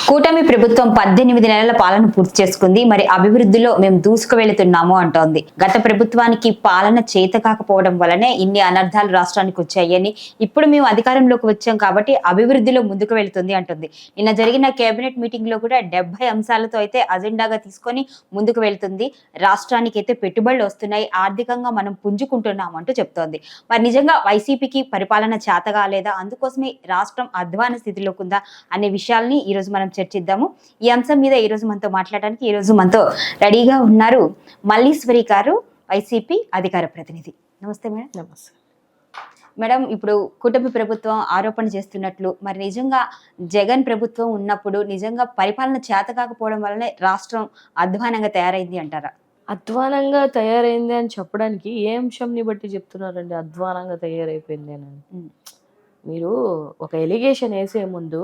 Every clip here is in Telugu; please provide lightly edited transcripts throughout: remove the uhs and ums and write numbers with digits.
కూటమి ప్రభుత్వం 18 నెలల పాలన పూర్తి చేసుకుంది. మరి అభివృద్ధిలో మేము దూసుకు వెళుతున్నాము అంటోంది. గత ప్రభుత్వానికి పాలన చేత కాకపోవడం వల్లనే ఇన్ని అనర్థాలు రాష్ట్రానికి వచ్చాయని, ఇప్పుడు మేము అధికారంలోకి వచ్చాం కాబట్టి అభివృద్ధిలో ముందుకు వెళుతుంది అంటుంది. నిన్న జరిగిన కేబినెట్ మీటింగ్ లో కూడా 70 అంశాలతో అయితే అజెండాగా తీసుకొని ముందుకు వెళుతుంది. రాష్ట్రానికి అయితే పెట్టుబడులు వస్తున్నాయి, ఆర్థికంగా మనం పుంజుకుంటున్నాం అంటూ చెప్తోంది. మరి నిజంగా వైసీపీకి పరిపాలన చేత కాలేదా, అందుకోసమే రాష్ట్రం అధ్వాన స్థితిలోకి ఉందా అనే విషయాల్ని ఈ రోజు మనం చర్చిద్దాము. ఈ అంశం మీద ఈ రోజు మనతో మాట్లాడడానికి ఈ రోజు మనతో రెడీగా ఉన్నారు మల్లీశ్వరి గారు, వైసీపీ అధికార ప్రతినిధి. నమస్తే మేడం. నమస్తే మేడం, ఇప్పుడు కూటమి ప్రభుత్వం ఆరోపణ చేస్తున్నట్లు మరి నిజంగా జగన్ ప్రభుత్వం ఉన్నప్పుడు నిజంగా పరిపాలన చేత కాకపోవడం వల్లనే రాష్ట్రం అధ్వానంగా తయారైంది అంటారా? అధ్వానంగా తయారైంది అని చెప్పడానికి ఏ అంశంని బట్టి చెప్తున్నారండి అధ్వానంగా తయారైపోయింది అని? మీరు ఒక ఎలిగేషన్ వేసే ముందు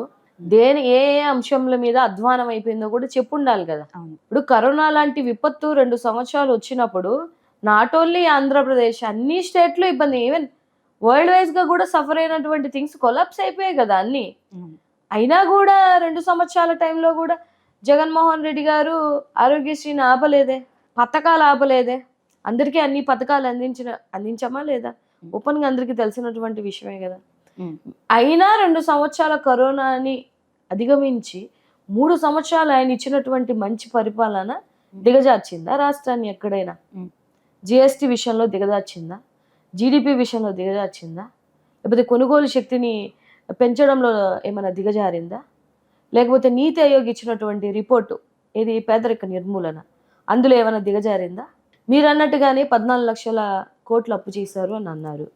ఏ అంశంల మీద అధ్వానం అయిపోయిందో కూడా చెప్పుండాలి కదా. ఇప్పుడు కరోనా లాంటి విపత్తు 2 సంవత్సరాలు వచ్చినప్పుడు నాట్ ఓన్లీ ఆంధ్రప్రదేశ్, అన్ని స్టేట్లో ఇబ్బంది, ఈవెన్ వరల్డ్ వైజ్ గా కూడా సఫర్ అయినటువంటి థింగ్స్ కొలాప్స్ అయిపోయాయి కదా అన్ని. అయినా కూడా 2 సంవత్సరాల టైంలో కూడా జగన్మోహన్ రెడ్డి గారు ఆరోగ్యశ్రీని ఆపలేదే, పథకాలు ఆపలేదే, అందరికీ అన్ని పథకాలు అందించామా లేదా? ఓపెన్ గా అందరికీ తెలిసినటువంటి విషయమే కదా. అయినా 2 సంవత్సరాల కరోనాని అధిగమించి 3 సంవత్సరాలు ఆయన ఇచ్చినటువంటి మంచి పరిపాలన దిగజార్చిందా రాష్ట్రాన్ని? ఎక్కడైనా జిఎస్టీ విషయంలో దిగజార్చిందా? జీడిపి విషయంలో దిగజార్చిందా? లేకపోతే కొనుగోలు శక్తిని పెంచడంలో ఏమైనా దిగజారిందా? లేకపోతే నీతి ఆయోగ్ ఇచ్చినటువంటి రిపోర్టు ఏది పేదరిక నిర్మూలన, అందులో ఏమైనా దిగజారిందా? మీరు అన్నట్టుగానే 14 లక్షల కోట్లు అప్పు చేశారు అని అన్నారు.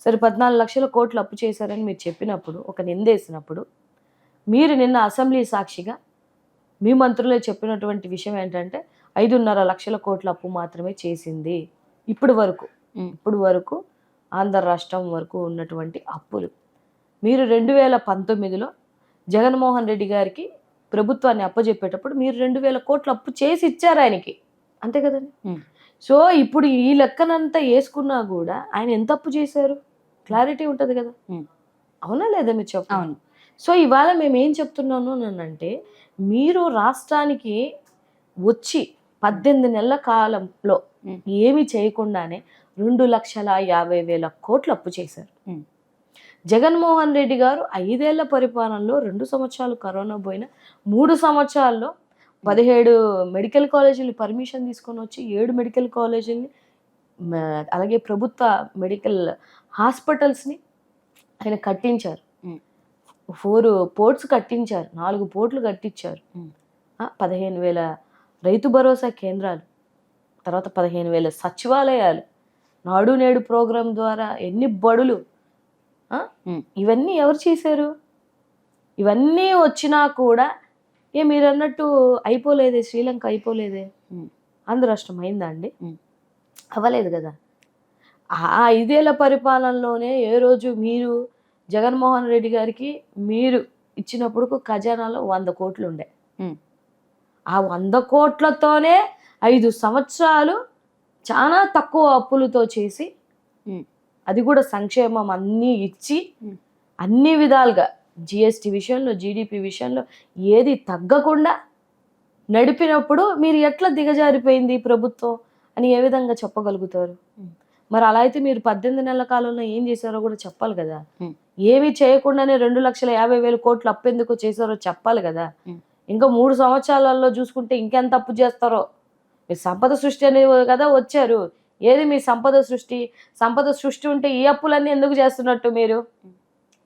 సరే, 14 లక్షల కోట్లు అప్పు చేశారని మీరు చెప్పినప్పుడు, ఒక నిందేసినప్పుడు, మీరు నిన్న అసెంబ్లీ సాక్షిగా మీ మంత్రులే చెప్పినటువంటి విషయం ఏంటంటే 5.5 లక్షల కోట్ల అప్పు మాత్రమే చేసింది ఇప్పుడు వరకు ఆంధ్ర రాష్ట్రం వరకు ఉన్నటువంటి అప్పులు. మీరు 2019లో జగన్మోహన్ రెడ్డి గారికి ప్రభుత్వాన్ని అప్పచెప్పేటప్పుడు మీరు 2,000 కోట్ల అప్పు చేసి ఇచ్చారు ఆయనకి, అంతే కదండి. సో ఇప్పుడు ఈ లెక్కనంతా వేసుకున్నా కూడా ఆయన ఎంత అప్పు చేశారు క్లారిటీ ఉంటుంది కదా, అవునా లేదా? మీరు చెప్పండి. సో ఇవాళ మేము ఏం చెప్తున్నాను అంటే, మీరు రాష్ట్రానికి వచ్చి 18 నెలల కాలంలో ఏమి చేయకుండానే 2,50,000 కోట్లు అప్పు చేశారు. జగన్మోహన్ రెడ్డి గారు 5 ఏళ్ల పరిపాలనలో 2 సంవత్సరాలు కరోనా పోయిన 3 సంవత్సరాల్లో 17 మెడికల్ కాలేజీలు పర్మిషన్ తీసుకొని వచ్చి 7 మెడికల్ కాలేజీలని, అలాగే ప్రభుత్వ మెడికల్ హాస్పిటల్స్ని ఆయన కట్టించారు. 4 పోర్ట్స్ కట్టించారు, 4 పోర్ట్లు కట్టించారు, 15,000 రైతు భరోసా కేంద్రాలు, తర్వాత 15,000 సచివాలయాలు, నాడు నేడు ప్రోగ్రాం ద్వారా ఎన్ని బడులు, ఇవన్నీ ఎవరు చేశారు? ఇవన్నీ వచ్చినా కూడా మీరు అన్నట్టు అయిపోలేదే, శ్రీలంక అయిపోలేదే, ఆంధ్ర రాష్ట్రం అయిందా అండి? అవ్వలేదు కదా. ఆ 5 ఏళ్ల పరిపాలనలోనే ఏ రోజు మీరు జగన్మోహన్ రెడ్డి గారికి మీరు ఇచ్చినప్పుడు ఖజానాలో 100 కోట్లు ఉండే, ఆ 100 కోట్లతోనే 5 సంవత్సరాలు చాలా తక్కువ అప్పులతో చేసి, అది కూడా సంక్షేమం అన్నీ ఇచ్చి, అన్ని విధాలుగా జిఎస్టీ విషయంలో, జీడిపి విషయంలో ఏది తగ్గకుండా నడిపినప్పుడు మీరు ఎట్లా దిగజారిపోయింది ప్రభుత్వం అని ఏ విధంగా చెప్పగలుగుతారు? మరి అలా అయితే మీరు 18 నెలల కాలంలో ఏం చేశారో కూడా చెప్పాలి కదా. ఏమీ చేయకుండానే 2,50,000 కోట్లు అప్పు ఎందుకు చేశారో చెప్పాలి కదా. ఇంకా 3 సంవత్సరాలలో చూసుకుంటే ఇంకెంత అప్పు చేస్తారో. మీరు సంపద సృష్టి అనేది కదా వచ్చారు, ఏది మీ సంపద సృష్టి ఉంటే ఈ అప్పులన్నీ ఎందుకు చేస్తున్నట్టు? మీరు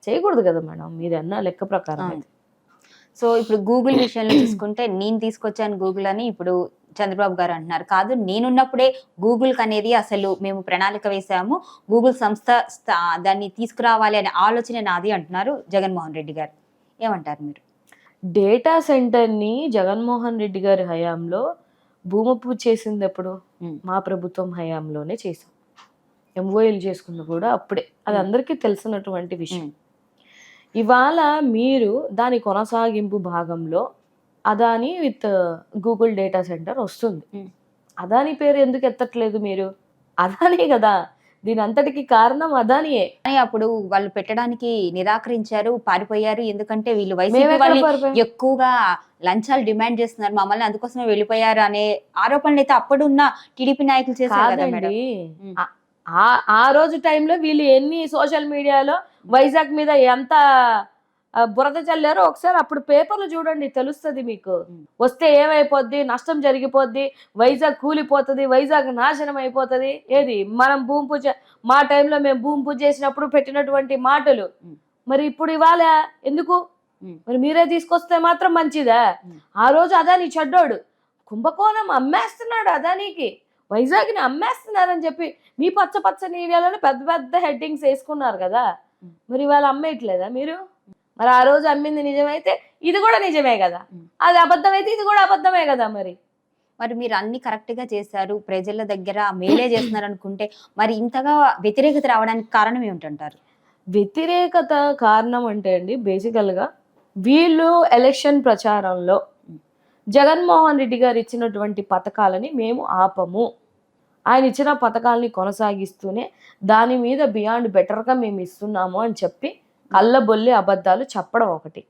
చేయకూడదు కదా మేడం, మీరు అన్న లెక్క ప్రకారం. సో ఇప్పుడు గూగుల్ విషయంలో చూసుకుంటే, నేను తీసుకొచ్చాను గూగుల్ అని ఇప్పుడు చంద్రబాబు గారు అంటున్నారు. కాదు, నేనున్నప్పుడే గూగుల్ అనేది అసలు మేము ప్రణాళిక వేసాము, గూగుల్ సంస్థ దాన్ని తీసుకురావాలి అనే ఆలోచన నాది అంటున్నారు జగన్మోహన్ రెడ్డి గారు. ఏమంటారు మీరు? డేటా సెంటర్ని జగన్మోహన్ రెడ్డి గారి హయాంలో భూమి పూజ చేసింది ఎప్పుడు? మా ప్రభుత్వం హయాంలోనే చేసాం. ఎంఓఎల్ చేసుకుంది కూడా అప్పుడే, అది అందరికీ తెలిసినటువంటి విషయం. ఇవాళ మీరు దాని కొనసాగింపు భాగంలో Adani with Google data centre వస్తుంది. అదాని పేరు ఎందుకు ఎత్తట్లేదు మీరు? అదాని కదా దీని అంతటికి కారణం అదానియే. కానీ అప్పుడు వాళ్ళు పెట్టడానికి నిరాకరించారు, పారిపోయారు. ఎందుకంటే వీళ్ళు వైసీపీ మేమెక్కడ వాళ్ళు పారిపోయాం? ఎక్కువగా లంచాలు డిమాండ్ చేస్తున్నారు మమ్మల్ని, అందుకోసమే వెళ్ళిపోయారు అనే ఆరోపణలు అయితే అప్పుడున్న టీడీపీ నాయకులు చేశారు కదా మేడం. కాదండి, ఉమ్. ఆ రోజు టైంలో వీళ్ళు ఎన్ని సోషల్ మీడియాలో వైజాగ్ మీద ఎంత బురద చల్లారో ఒకసారి అప్పుడు పేపర్లు చూడండి, తెలుస్తుంది మీకు. వస్తే ఏమైపోద్ది, నష్టం జరిగిపోద్ది, వైజాగ్ కూలిపోతుంది, వైజాగ్ నాశనం అయిపోతుంది. ఏది మనం భూమి పూజ, మా టైంలో మేము భూమి పూజ చేసినప్పుడు పెట్టినటువంటి మాటలు మరి ఇప్పుడు ఇవాళ ఎందుకు? మరి మీరే తీసుకొస్తే మాత్రం మంచిదా? ఆ రోజు అదాని చెడ్డోడు, కుంభకోణం అమ్మేస్తున్నాడు అదానికి, వైజాగ్ని అమ్మేస్తున్నారని చెప్పి మీ పచ్చ పచ్చని ఏరియాలో పెద్ద పెద్ద హెడ్డింగ్స్ వేసుకున్నారు కదా. మరి ఇవాళ అమ్మేయట్లేదా మీరు? మరి ఆ రోజు అమ్మింది నిజమైతే ఇది కూడా నిజమే కదా, అది అబద్ధమైతే ఇది కూడా అబద్ధమే కదా. మరి మీరు అన్ని కరెక్ట్ గా చేశారు, ప్రజల దగ్గర మేలే చేస్తున్నారు అనుకుంటే మరి ఇంతగా వ్యతిరేకత రావడానికి కారణం ఏమిటంటారు? వ్యతిరేకత కారణం అంటే అండి, బేసికల్గా వీళ్ళు ఎలక్షన్ ప్రచారంలో జగన్మోహన్ రెడ్డి గారు ఇచ్చినటువంటి పథకాలని మేము ఆపము, ఆయన ఇచ్చిన పథకాలని కొనసాగిస్తూనే దాని మీద బియాండ్ బెటర్గా మేము ఇస్తున్నాము అని చెప్పి కళ్ళబొల్లి అబద్ధాలు చెప్పడం ఒకటి.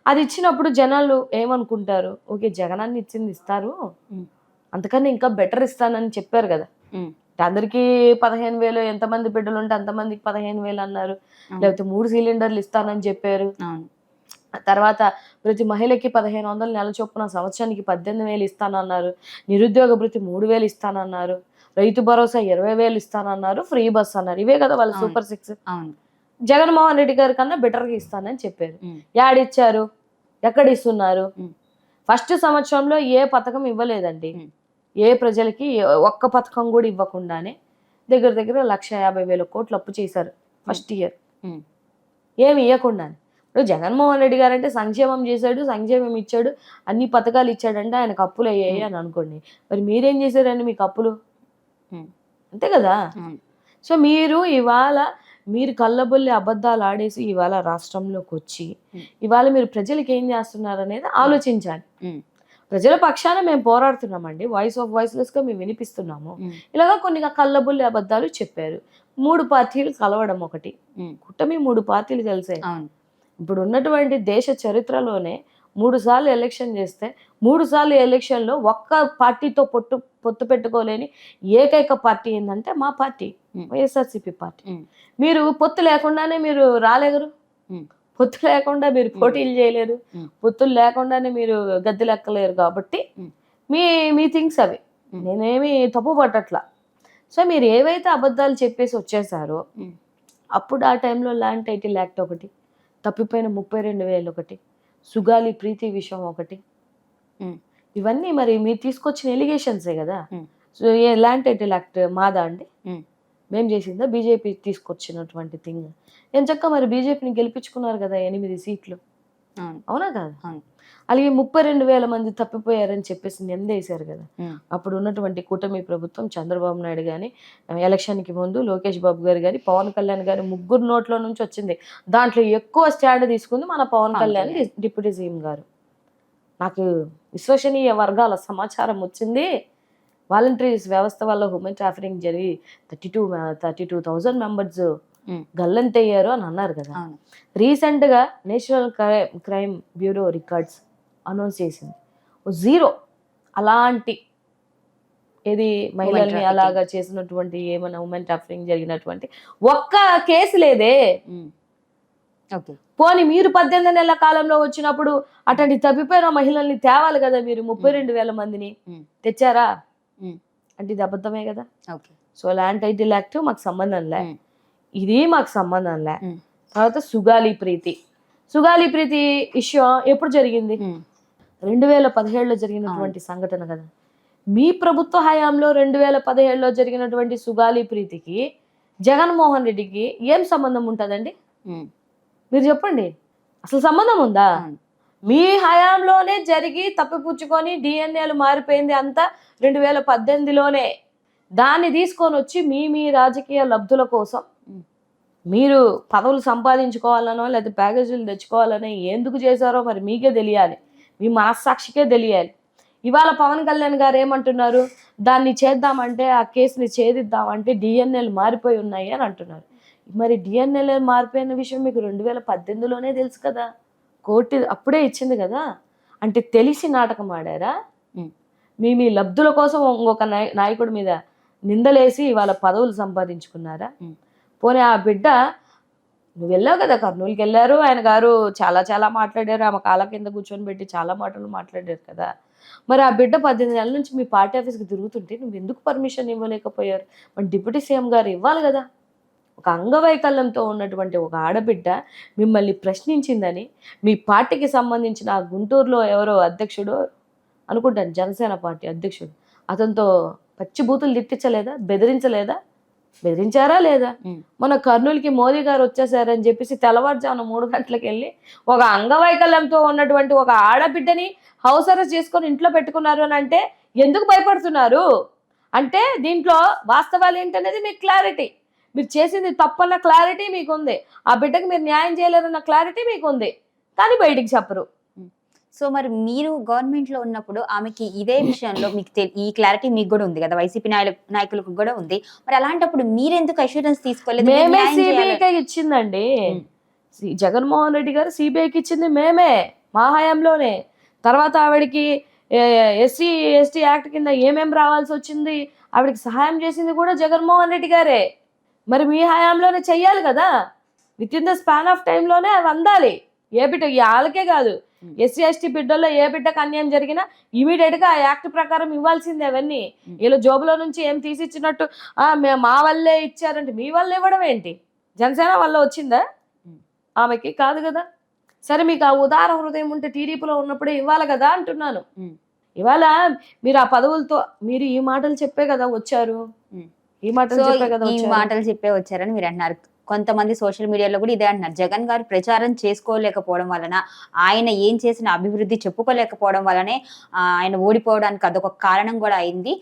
అది ఇచ్చినప్పుడు జనాలు ఏమనుకుంటారు, ఓకే జగనాన్ని ఇచ్చింది ఇస్తారు, అంతకన్నా ఇంకా బెటర్ ఇస్తానని చెప్పారు కదా. అందరికీ 15,000, ఎంతమంది బిడ్డలు ఉంటే అంతమందికి 15,000 అన్నారు, లేకపోతే 3 సిలిండర్లు ఇస్తానని చెప్పారు. తర్వాత ప్రతి మహిళకి 1,500 నెల చొప్పున సంవత్సరానికి 18,000 ఇస్తానన్నారు, నిరుద్యోగ భృతి 3,000 ఇస్తానన్నారు, రైతు భరోసా 20,000 ఇస్తానన్నారు, ఫ్రీ బస్ అన్నారు. ఇవే కదా వాళ్ళ సూపర్ 6. జగన్మోహన్ రెడ్డి గారి కన్నా బెటర్గా ఇస్తానని చెప్పారు. యాడిచ్చారు, ఎక్కడ ఇస్తున్నారు? ఫస్ట్ సంవత్సరంలో ఏ పథకం ఇవ్వలేదండి, ఏ ప్రజలకి ఒక్క పథకం కూడా ఇవ్వకుండానే దగ్గర దగ్గర 1,50,000 కోట్లు అప్పు చేశారు ఫస్ట్ ఇయర్, ఏమి ఇవ్వకుండానే. ఇప్పుడు జగన్మోహన్ రెడ్డి గారు అంటే సంక్షేమం చేశాడు, సంక్షేమం ఇచ్చాడు, అన్ని పథకాలు ఇచ్చాడంటే ఆయనకు అప్పులు అయ్యాయి అని అనుకోండి. మరి మీరేం చేశారండి, మీకు అప్పులు అంతే కదా. సో మీరు ఇవాళ మీరు కళ్ళబొల్లి అబద్ధాలు ఆడేసి ఇవాళ రాష్ట్రంలోకి వచ్చి ఇవాళ మీరు ప్రజలకు ఏం చేస్తున్నారు అనేది ఆలోచించాలి. ప్రజల పక్షాన మేము పోరాడుతున్నామండి, వాయిస్ ఆఫ్ వాయిస్లెస్ గా మేము వినిపిస్తున్నాము. ఇలాగా కొన్ని కళ్ళబొల్లి అబద్ధాలు చెప్పారు. 3 పార్టీలు కలవడం ఒకటి, కూటమి 3 పార్టీలు కలిసాయి. ఇప్పుడు ఉన్నటువంటి దేశ చరిత్రలోనే 3 సార్లు ఎలక్షన్ చేస్తే 3 సార్లు ఎలక్షన్లో ఒక్క పార్టీతో పొత్తు పెట్టుకోలేని ఏకైక పార్టీ ఏంటంటే మా పార్టీ, వైఎస్ఆర్సీపీ పార్టీ. మీరు పొత్తు లేకుండానే మీరు రాలేరు, పొత్తు లేకుండా మీరు పోటీలు చేయలేరు, పొత్తులు లేకుండానే మీరు గద్దెలెక్కలేరు. కాబట్టి మీ థింగ్స్ అవి, నేనేమి తప్పు పట్టట్లా. సో మీరు ఏవైతే అబద్ధాలు చెప్పేసి వచ్చేసారో అప్పుడు ఆ టైంలో ల్యాండ్ టైటిల్ యాక్ట్ ఒకటి, తప్పిపోయిన 32,000 ఒకటి, సుగాలి ప్రీతి విషయం ఒకటి, ఇవన్నీ మరి మీరు తీసుకొచ్చిన ఎలిగేషన్సే కదా. సో ఏ ల్యాండ్ టైటిల్ యాక్ట్ మాదా అండి, మేము చేసిందా? బీజేపీ తీసుకొచ్చినటువంటి థింగ్. ఏం చక్క మరి బీజేపీని గెలిపించుకున్నారు కదా 8 సీట్లు, అవునా కాదు? అలాగే 32,000 మంది తప్పిపోయారని చెప్పేసి నిందేశారు కదా. అప్పుడు ఉన్నటువంటి కూటమి ప్రభుత్వం, చంద్రబాబు నాయుడు కానీ, ఎలక్షన్కి ముందు లోకేష్ బాబు గారు కానీ, పవన్ కళ్యాణ్ గారి 3 నోట్ల నుంచి వచ్చింది. దాంట్లో ఎక్కువ స్టాండ్ తీసుకుంది మన పవన్ కళ్యాణ్ డిప్యూటీ సీఎం గారు. నాకు విశ్వసనీయ వర్గాల సమాచారం వచ్చింది, వాలంటీర్స్ వ్యవస్థ వల్ల హ్యూమన్ ట్రాఫికింగ్ జరిగి 32,000 మెంబర్స్ గల్లంతయ్యారు అని అన్నారు కదా. రీసెంట్గా national crime bureau records announce చేసింది 0 అలాంటి ఏది మహిళల్ని అలాగా చేసినటువంటి ఏమైనా ఉమెన్ ట్రాఫికింగ్ జరిగినటువంటి ఒక్క కేసు లేదే. పోనీ మీరు 18 నెలల కాలంలో వచ్చినప్పుడు అటువంటి తప్పిపోయిన మహిళల్ని తేవాలి కదా మీరు, 32,000 మందిని తెచ్చారా అంటే ఇది అబద్ధమే కదా. సో ల్యాండ్ టైటిల్ యాక్ట్ మాకు సంబంధం లే, ఇది మాకు సంబంధం లే. తర్వాత సుగాలి ప్రీతి ఇష్యూ ఎప్పుడు జరిగింది? 2017లో జరిగినటువంటి సంఘటన కదా. మీ ప్రభుత్వ హయాంలో 2017లో జరిగినటువంటి సుగాలి ప్రీతికి జగన్మోహన్ రెడ్డికి ఏం సంబంధం ఉంటుందండి? మీరు చెప్పండి, అసలు సంబంధం ఉందా? మీ హయాంలోనే జరిగి తప్పిపుచ్చుకొని డిఎన్ఏలు మారిపోయింది అంతా 2018లోనే. దాన్ని తీసుకొని వచ్చి మీ రాజకీయ లబ్ధుల కోసం మీరు పదవులు సంపాదించుకోవాలనో లేదా ప్యాకేజీలు తెచ్చుకోవాలనో ఎందుకు చేశారో మరి మీకే తెలియాలి, మీ మనస్సాక్షికే తెలియాలి. ఇవాళ పవన్ కళ్యాణ్ గారు ఏమంటున్నారు, దాన్ని చేద్దామంటే ఆ కేసుని ఛేదిద్దామంటే డిఎన్ఏలు మారిపోయి ఉన్నాయి అని అంటున్నారు. మరి డిఎన్ఏలు మారిపోయిన విషయం మీకు 2018లోనే తెలుసు కదా, కోర్టు అప్పుడే ఇచ్చింది కదా. అంటే తెలిసి నాటకం ఆడారా? మీ లబ్ధుల కోసం ఇంకొక నాయకుడి మీద నిందలేసి ఇవాళ పదవులు సంపాదించుకున్నారా? పోనీ ఆ బిడ్డ, నువ్వు వెళ్ళావు కదా కర్నూలుకి వెళ్ళారు, ఆయన గారు చాలా చాలా మాట్లాడారు, ఆమె కాళ్ళ కింద కూర్చొని పెట్టి చాలా మాటలు మాట్లాడారు కదా. మరి ఆ బిడ్డ 18 నెలల నుంచి మీ పార్టీ ఆఫీస్కి తిరుగుతుంటే నువ్వు ఎందుకు పర్మిషన్ ఇవ్వలేకపోయారు? మరి డిప్యూటీ సీఎం గారు ఇవ్వాలి కదా. ఒక అంగవైకల్యంతో ఉన్నటువంటి ఒక ఆడబిడ్డ మిమ్మల్ని ప్రశ్నించిందని మీ పార్టీకి సంబంధించిన ఆ గుంటూరులో ఎవరో అధ్యక్షుడు అనుకుంటాను, జనసేన పార్టీ అధ్యక్షుడు, అతనితో పచ్చి బూతులు తిట్టించలేదా, బెదిరించలేదా? బెదిరించారా లేదా? మన కర్నూలుకి మోదీ గారు వచ్చేసారని చెప్పేసి తెల్లవారుజామున 3 గంటలకు వెళ్ళి ఒక అంగవైకల్యంతో ఉన్నటువంటి ఒక ఆడబిడ్డని హౌస్ అరెస్ట్ చేసుకొని ఇంట్లో పెట్టుకున్నారు అని అంటే ఎందుకు భయపడుతున్నారు? అంటే దీంట్లో వాస్తవాలు ఏంటనేది మీకు క్లారిటీ, మీరు చేసింది తప్పన్న క్లారిటీ మీకు ఉంది, ఆ బిడ్డకి మీరు న్యాయం చేయలేరన్న క్లారిటీ మీకు ఉంది, కానీ బయటికి చెప్పరు. సో మరి మీరు గవర్నమెంట్ లో ఉన్నప్పుడు ఆమెకి ఇదే విషయంలో మీకు ఈ క్లారిటీ మీకు కూడా ఉంది కదా, వైసీపీ నాయకులకు కూడా ఉంది. మరి అలాంటప్పుడు మీరెందుకు అష్యూరెన్స్ తీసుకోలేదు? మేమే సిబిఐకి ఇచ్చిందండి, జగన్మోహన్ రెడ్డి గారు సిబిఐకి ఇచ్చింది మేమే, మా హయాంలోనే. తర్వాత ఆవిడకి ఎస్సీ ఎస్టీ యాక్ట్ కింద ఏమేం రావాల్సి వచ్చింది, ఆవిడకి సహాయం చేసింది కూడా జగన్మోహన్ రెడ్డి గారే. మరి మీ హయాంలోనే చెయ్యాలి కదా, with in the span of టైంలోనే అవి అందాలి. ఏ బిడ్డ, వాళ్ళకే కాదు, ఎస్సీ ఎస్టీ బిడ్డల్లో ఏ బిడ్డకు అన్యాయం జరిగినా ఇమీడియట్గా ఆ యాక్ట్ ప్రకారం ఇవ్వాల్సిందే. అవన్నీ వీళ్ళు జోబులో నుంచి ఏం తీసిచ్చినట్టు మా వల్లే ఇచ్చారంటే మీ వల్ల ఇవ్వడం ఏంటి? జనసేన వల్ల వచ్చిందా? ఆమెకి కాదు కదా. సరే, మీకు ఆ ఉదార హృదయం ఉంటే టీడీపీలో ఉన్నప్పుడే ఇవ్వాలి కదా అంటున్నాను. ఇవాళ మీరు ఆ పదవులతో మీరు ఈ మాటలు చెప్పే కదా వచ్చారు, ఈ మాటలు చెప్పే వచ్చారని మీరు అంటున్నారు. కొంతమంది సోషల్ మీడియాలో కూడా ఇదే అంటున్నారు, జగన్ గారు ప్రచారం చేసుకోలేకపోవడం వలన, ఆయన ఏం చేసిన అభివృద్ధి చెప్పుకోలేకపోవడం వలనే ఆయన ఓడిపోవడానికి అదొక కారణం కూడా అయింది.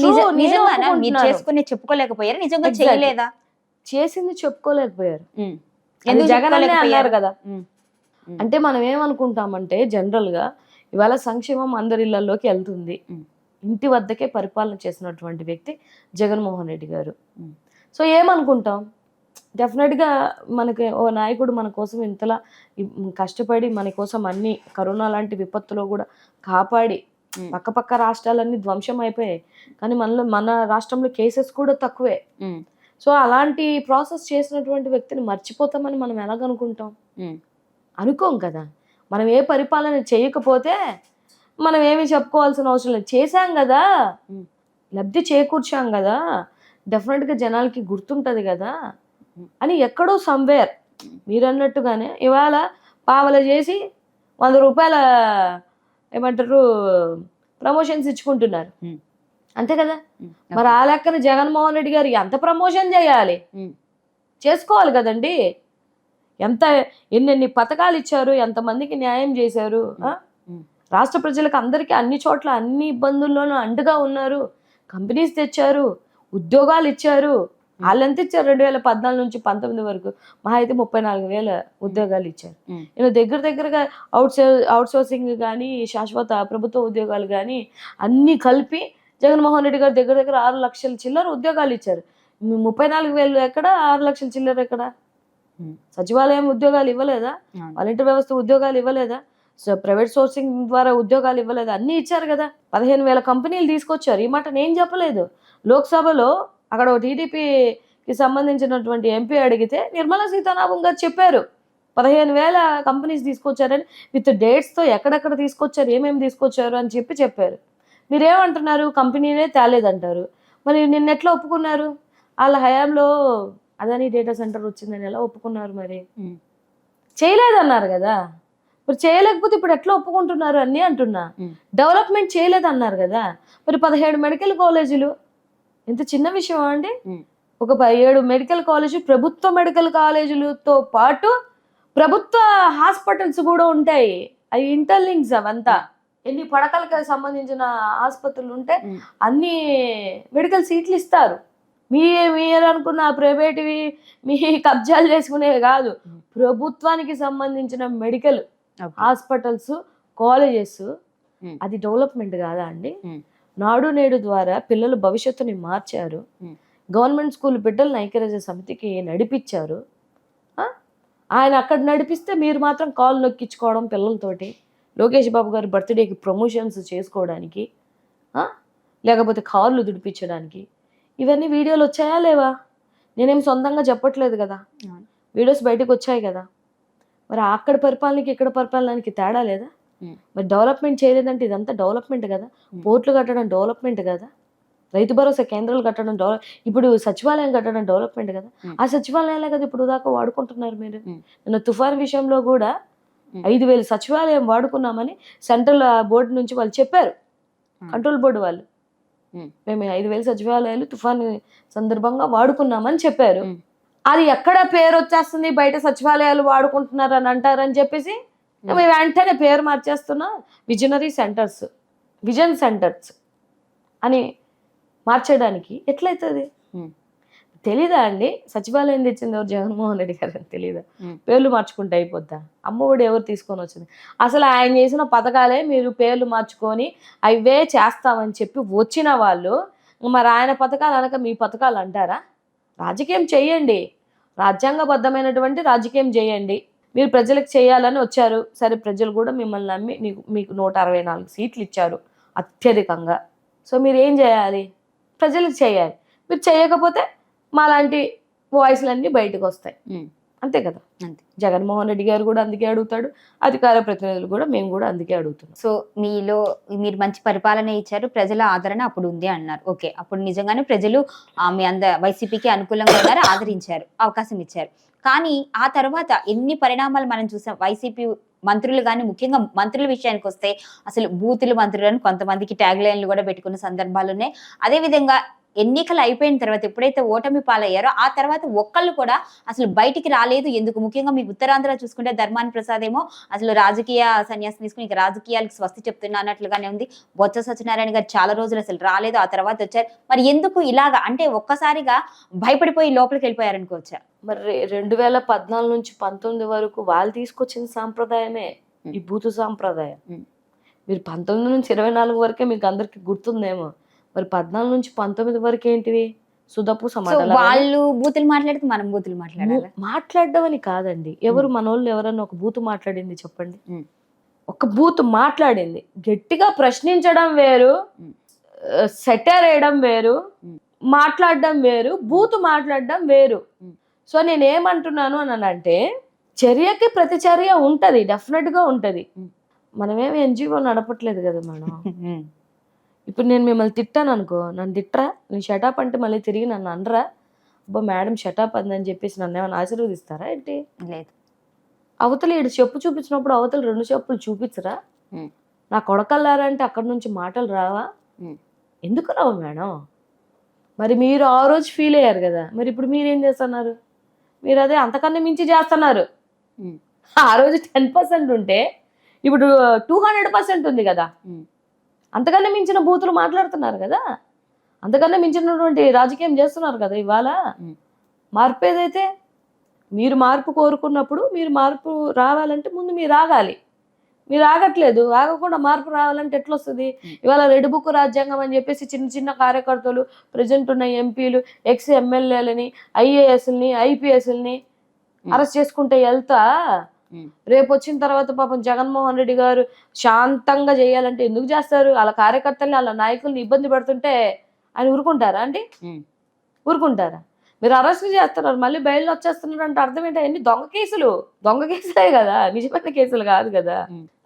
నిజంగా మీరు చేసుకుని చెప్పుకోలేకపోయారు, నిజంగా చేయలేదా? చేసింది చెప్పుకోలేకపోయారు, జగన్ అన్నారు కదా. అంటే మనం ఏమనుకుంటామంటే జనరల్ గా ఇవాళ సంక్షేమం అందరి ఇళ్లలోకి వెళ్తుంది, ఇంటి వద్దకే పరిపాలన చేసినటువంటి వ్యక్తి జగన్మోహన్ రెడ్డి గారు. సో ఏమనుకుంటాం, డెఫినెట్గా మనకి ఓ నాయకుడు మన కోసం ఇంతలా కష్టపడి మన కోసం అన్ని కరోనా లాంటి విపత్తులో కూడా కాపాడి, పక్క రాష్ట్రాలన్నీ ధ్వంసం అయిపోయాయి కానీ మన రాష్ట్రంలో కేసెస్ కూడా తక్కువే. సో అలాంటి ప్రాసెస్ చేసినటువంటి వ్యక్తిని మర్చిపోతామని మనం ఎలాగనుకుంటాం? అనుకోం కదా. మనం ఏ పరిపాలన చేయకపోతే మనం ఏమి చెప్పుకోవాల్సిన అవసరం లేదు, చేశాం కదా, లబ్ధి చేకూర్చాం కదా, డెఫినెట్గా జనాలకి గుర్తుంటుంది కదా అని ఎక్కడో సమ్వేర్ మీరు అన్నట్టుగానే ఇవాళ పావల చేసి 100 రూపాయల ఏమంటారు ప్రమోషన్స్ ఇచ్చుకుంటున్నారు, అంతే కదా. మరి ఆ లెక్కన జగన్మోహన్ రెడ్డి గారు ఎంత ప్రమోషన్ చేయాలి, చేసుకోవాలి కదండి. ఎన్నెన్ని పథకాలు ఇచ్చారు, ఎంతమందికి న్యాయం చేశారు, రాష్ట్ర ప్రజలకు అందరికీ అన్ని చోట్ల అన్ని ఇబ్బందుల్లోనూ అండగా ఉన్నారు, కంపెనీస్ తెచ్చారు, ఉద్యోగాలు ఇచ్చారు. వాళ్ళు ఎంత ఇచ్చారు? 2014 నుంచి 19 వరకు మహా అయితే 34,000 ఉద్యోగాలు ఇచ్చారు. నేను దగ్గరగా అవుట్సోర్సింగ్ కానీ శాశ్వత ప్రభుత్వ ఉద్యోగాలు కానీ అన్నీ కలిపి జగన్మోహన్ రెడ్డి గారు దగ్గర 6 లక్షల చిల్లర ఉద్యోగాలు ఇచ్చారు. 34,000 ఎక్కడ, 6 లక్షల చిల్లర ఎక్కడ? సచివాలయం ఉద్యోగాలు ఇవ్వలేదా? వాలంటీర్ వ్యవస్థ ఉద్యోగాలు ఇవ్వలేదా? ప్రైవేట్ సోర్సింగ్ ద్వారా ఉద్యోగాలు ఇవ్వలేదా? అన్నీ ఇచ్చారు కదా. 15,000 కంపెనీలు తీసుకొచ్చారు. ఈ మాట నేను చెప్పలేదు. లోక్సభలో అక్కడ టీడీపీకి సంబంధించినటువంటి ఎంపీ అడిగితే నిర్మలా సీతారామన్ గారు చెప్పారు 15,000 కంపెనీస్ తీసుకొచ్చారని, విత్ డేట్స్తో ఎక్కడెక్కడ తీసుకొచ్చారు, ఏమేమి తీసుకొచ్చారు అని చెప్పారు. మీరేమంటున్నారు? కంపెనీనే తేలేదంటారు. మరి నిన్న ఎట్లా ఒప్పుకున్నారు? వాళ్ళ హయాంలో అదాని డేటా సెంటర్ వచ్చిందని ఎలా ఒప్పుకున్నారు? మరి చేయలేదన్నారు కదా. మరి చేయలేకపోతే ఇప్పుడు ఎట్లా ఒప్పుకుంటున్నారు అన్నీ అంటున్నా. డెవలప్మెంట్ చేయలేదన్నారు కదా. మరి 17 మెడికల్ కాలేజీలు ఎంత చిన్న విషయం అండి? ఒక 17 మెడికల్ కాలేజీ, ప్రభుత్వ మెడికల్ కాలేజీలతో పాటు ప్రభుత్వ హాస్పిటల్స్ కూడా ఉంటాయి. అవి ఇంటర్లింక్స్. అవంతా ఎన్ని పడకలకు సంబంధించిన ఆసుపత్రులు ఉంటే అన్ని మెడికల్ సీట్లు ఇస్తారు. మీరు అనుకున్న ప్రైవేట్వి మీ కబ్జాలు చేసుకునేవి కాదు, ప్రభుత్వానికి సంబంధించిన మెడికల్ హాస్పిటల్స్, కాలేజెస్ అది డెవలప్మెంట్ కాదా అండి? నాడు నేడు ద్వారా పిల్లల భవిష్యత్తుని మార్చారు. గవర్నమెంట్ స్కూల్ బిడ్డలను ఐక్యరాజ్య సమితికి నడిపించారు. ఆ? ఆయన అక్కడ నడిపిస్తే మీరు మాత్రం కాలు నొక్కించుకోవడం పిల్లలతోటి, లోకేష్ బాబు గారి బర్త్డేకి ప్రమోషన్స్ చేసుకోవడానికి, లేకపోతే కార్లు దుడిపించడానికి. ఇవన్నీ వీడియోలు వచ్చాయా లేవా? నేనేం సొంతంగా చెప్పట్లేదు కదా, వీడియోస్ బయటకు వచ్చాయి కదా. మరి అక్కడ పరిపాలనకి ఇక్కడ పరిపాలనకి తేడా లేదా? మరి డెవలప్మెంట్ చేయలేదంటే ఇదంతా డెవలప్మెంట్ కదా. పోర్టులు కట్టడం డెవలప్మెంట్ కదా, రైతు భరోసా కేంద్రాలు కట్టడం ఇప్పుడు సచివాలయం కట్టడం డెవలప్మెంట్ కదా. ఆ సచివాలయాలే కదా ఇప్పుడు దాకా వాడుకుంటున్నారు మీరు. నిన్న తుఫాన్ విషయంలో కూడా 5,000 సచివాలయం వాడుకున్నామని సెంట్రల్ బోర్డు నుంచి వాళ్ళు చెప్పారు, కంట్రోల్ బోర్డు వాళ్ళు. మేము 5,000 సచివాలయాలు తుఫాన్ సందర్భంగా వాడుకున్నామని చెప్పారు. అది ఎక్కడ పేరు వచ్చేస్తుంది, బయట సచివాలయాలు వాడుకుంటున్నారు అని అంటారని చెప్పేసి మేము వెంటనే పేరు మార్చేస్తున్నా, విజన్ సెంటర్స్ అని మార్చడానికి. ఎట్లయితుంది? తెలీదా అండి? సచివాలయం తెచ్చింది ఎవరు? జగన్మోహన్ రెడ్డి గారు అని తెలీదా? పేర్లు మార్చుకుంటే అయిపోద్దా? అమ్మఒడి ఎవరు తీసుకొని వచ్చింది? అసలు ఆయన చేసిన పథకాలే మీరు పేర్లు మార్చుకొని అవే చేస్తామని చెప్పి వచ్చిన వాళ్ళు, మరి ఆయన పథకాలు అనక మీ పథకాలు అంటారా? రాజకీయం చేయండి, రాజ్యాంగబద్ధమైనటువంటి రాజకీయం చేయండి. మీరు ప్రజలకు చేయాలని వచ్చారు, సరే ప్రజలు కూడా మిమ్మల్ని నమ్మి మీకు 164 సీట్లు ఇచ్చారు అత్యధికంగా. సో మీరు ఏం చేయాలి? ప్రజలకు చేయాలి. మీరు చేయకపోతే మాలాంటి వాయిస్లన్నీ బయటకు వస్తాయి, అంతే కదా. జగన్మోహన్ రెడ్డి గారు కూడా అందుకే అడుగుతాడు, అధికార ప్రతినిధులు కూడా, మేము కూడా అందుకే అడుగుతున్నాం. సో మీరు మంచి పరిపాలన ఇచ్చారు, ప్రజల ఆదరణ అప్పుడు ఉంది అన్నారు. ఓకే, అప్పుడు నిజంగానే ప్రజలు మీ వైసీపీకి అనుకూలంగా ఉన్నారు, ఆదరించారు, అవకాశం ఇచ్చారు. కానీ ఆ తర్వాత ఎన్ని పరిణామాలు మనం చూసాం. వైసీపీ మంత్రులు కానీ, ముఖ్యంగా మంత్రుల విషయానికి వస్తే అసలు బూతులు మంత్రులను కొంతమందికి ట్యాగ్ లైన్లు కూడా పెట్టుకున్న సందర్భాలు ఉన్నాయి. అదేవిధంగా ఎన్నికలు అయిపోయిన తర్వాత ఎప్పుడైతే ఓటమి పాలయ్యారో ఆ తర్వాత ఒక్కళ్ళు కూడా అసలు బయటికి రాలేదు. ఎందుకు? ముఖ్యంగా మీ ఉత్తరాంధ్ర చూసుకుంటే ధర్మాన ప్రసాద్ ఏమో అసలు రాజకీయ సన్యాసం తీసుకుని ఇక రాజకీయాలకు స్వస్తి చెప్తున్నా అన్నట్లుగానే ఉంది. బొత్స సత్యనారాయణ గారు చాలా రోజులు అసలు రాలేదు, ఆ తర్వాత వచ్చారు. మరి ఎందుకు ఇలాగా? అంటే ఒక్కసారిగా భయపడిపోయి లోపలికి వెళ్ళిపోయారనుకోవచ్చా? మరి 2014 నుంచి 19 వరకు వాళ్ళు తీసుకొచ్చిన సాంప్రదాయమే ఈ బూతు సాంప్రదాయం. మీరు 19 నుంచి 24 వరకే మీకు అందరికి గుర్తుందేమో, మరి 14 నుంచి 19 వరకు ఏంటివి? సుధపు సమాధానం. వాళ్ళు బూతులు మాట్లాడితే మనం బూతులు మాట్లాడడం అని కాదండి. ఎవరు మనోళ్ళు ఎవరన్నా ఒక బూతు మాట్లాడింది చెప్పండి? ఒక బూతు మాట్లాడింది, గట్టిగా ప్రశ్నించడం వేరు, సెటర్ వేయడం వేరు, మాట్లాడడం వేరు, బూతు మాట్లాడడం వేరు. సో నేనేమంటున్నాను అని అంటే, చర్యకి ప్రతిచర్య ఉంటది, డెఫినెట్ గా ఉంటది. మనమేమి ఎన్జిఓ నడపట్లేదు కదా మనం. ఇప్పుడు నేను మిమ్మల్ని తిట్టాను అనుకో, నన్ను తిట్టరా, నేను షటప్ అంటే మళ్ళీ తిరిగి నన్ను అనరా? అబ్బా మేడం షటప్ అందని చెప్పేసి నన్ను ఏమైనా ఆశీర్వదిస్తారా ఏంటి? లేదు. అవతల 7 చెప్పు చూపించినప్పుడు అవతల 2 చెప్పులు చూపించరా? నా కొడకల్లారా అంటే అక్కడ నుంచి మాటలు రావా? ఎందుకు రావు మేడం? మరి మీరు ఆ రోజు ఫీల్ అయ్యారు కదా, మరి ఇప్పుడు మీరేం చేస్తున్నారు? మీరు అదే అంతకన్నా మించి చేస్తున్నారు. ఆ రోజు 10% ఉంటే ఇప్పుడు 200% ఉంది కదా. అంతకన్నా మించిన బూతులు మాట్లాడుతున్నారు కదా, అంతకన్నా మించినటువంటి రాజకీయం చేస్తున్నారు కదా. ఇవాళ మార్పు ఏదైతే, మీరు మార్పు కోరుకున్నప్పుడు మీరు మార్పు రావాలంటే ముందు మీరు ఆగాలి. మీరు ఆగట్లేదు, ఆగకుండా మార్పు రావాలంటే ఎట్లా వస్తుంది? ఇవాళ రెడ్ బుక్ రాజ్యాంగం అని చెప్పేసి చిన్న చిన్న కార్యకర్తలు, ప్రజెంట్ ఉన్న ఎంపీలు, ఎక్స్ ఎమ్మెల్యేలని, ఐఏఎస్ని, ఐపీఎస్ని అరెస్ట్ చేసుకుంటే వెళ్తా, రేపు వచ్చిన తర్వాత పాపం జగన్మోహన్ రెడ్డి గారు శాంతంగా చేయాలంటే ఎందుకు చేస్తారు? వాళ్ళ కార్యకర్తల్ని, వాళ్ళ నాయకుల్ని ఇబ్బంది పెడుతుంటే ఆయన ఊరుకుంటారా అండి? ఊరుకుంటారా? మీరు అరెస్ట్ చేస్తున్నారు, మళ్ళీ బెయిల్ వచ్చేస్తున్నారు అంటే అర్థం ఏంటి? అన్ని దొంగ కేసులే కదా, నిజమైన కేసులు కాదు కదా.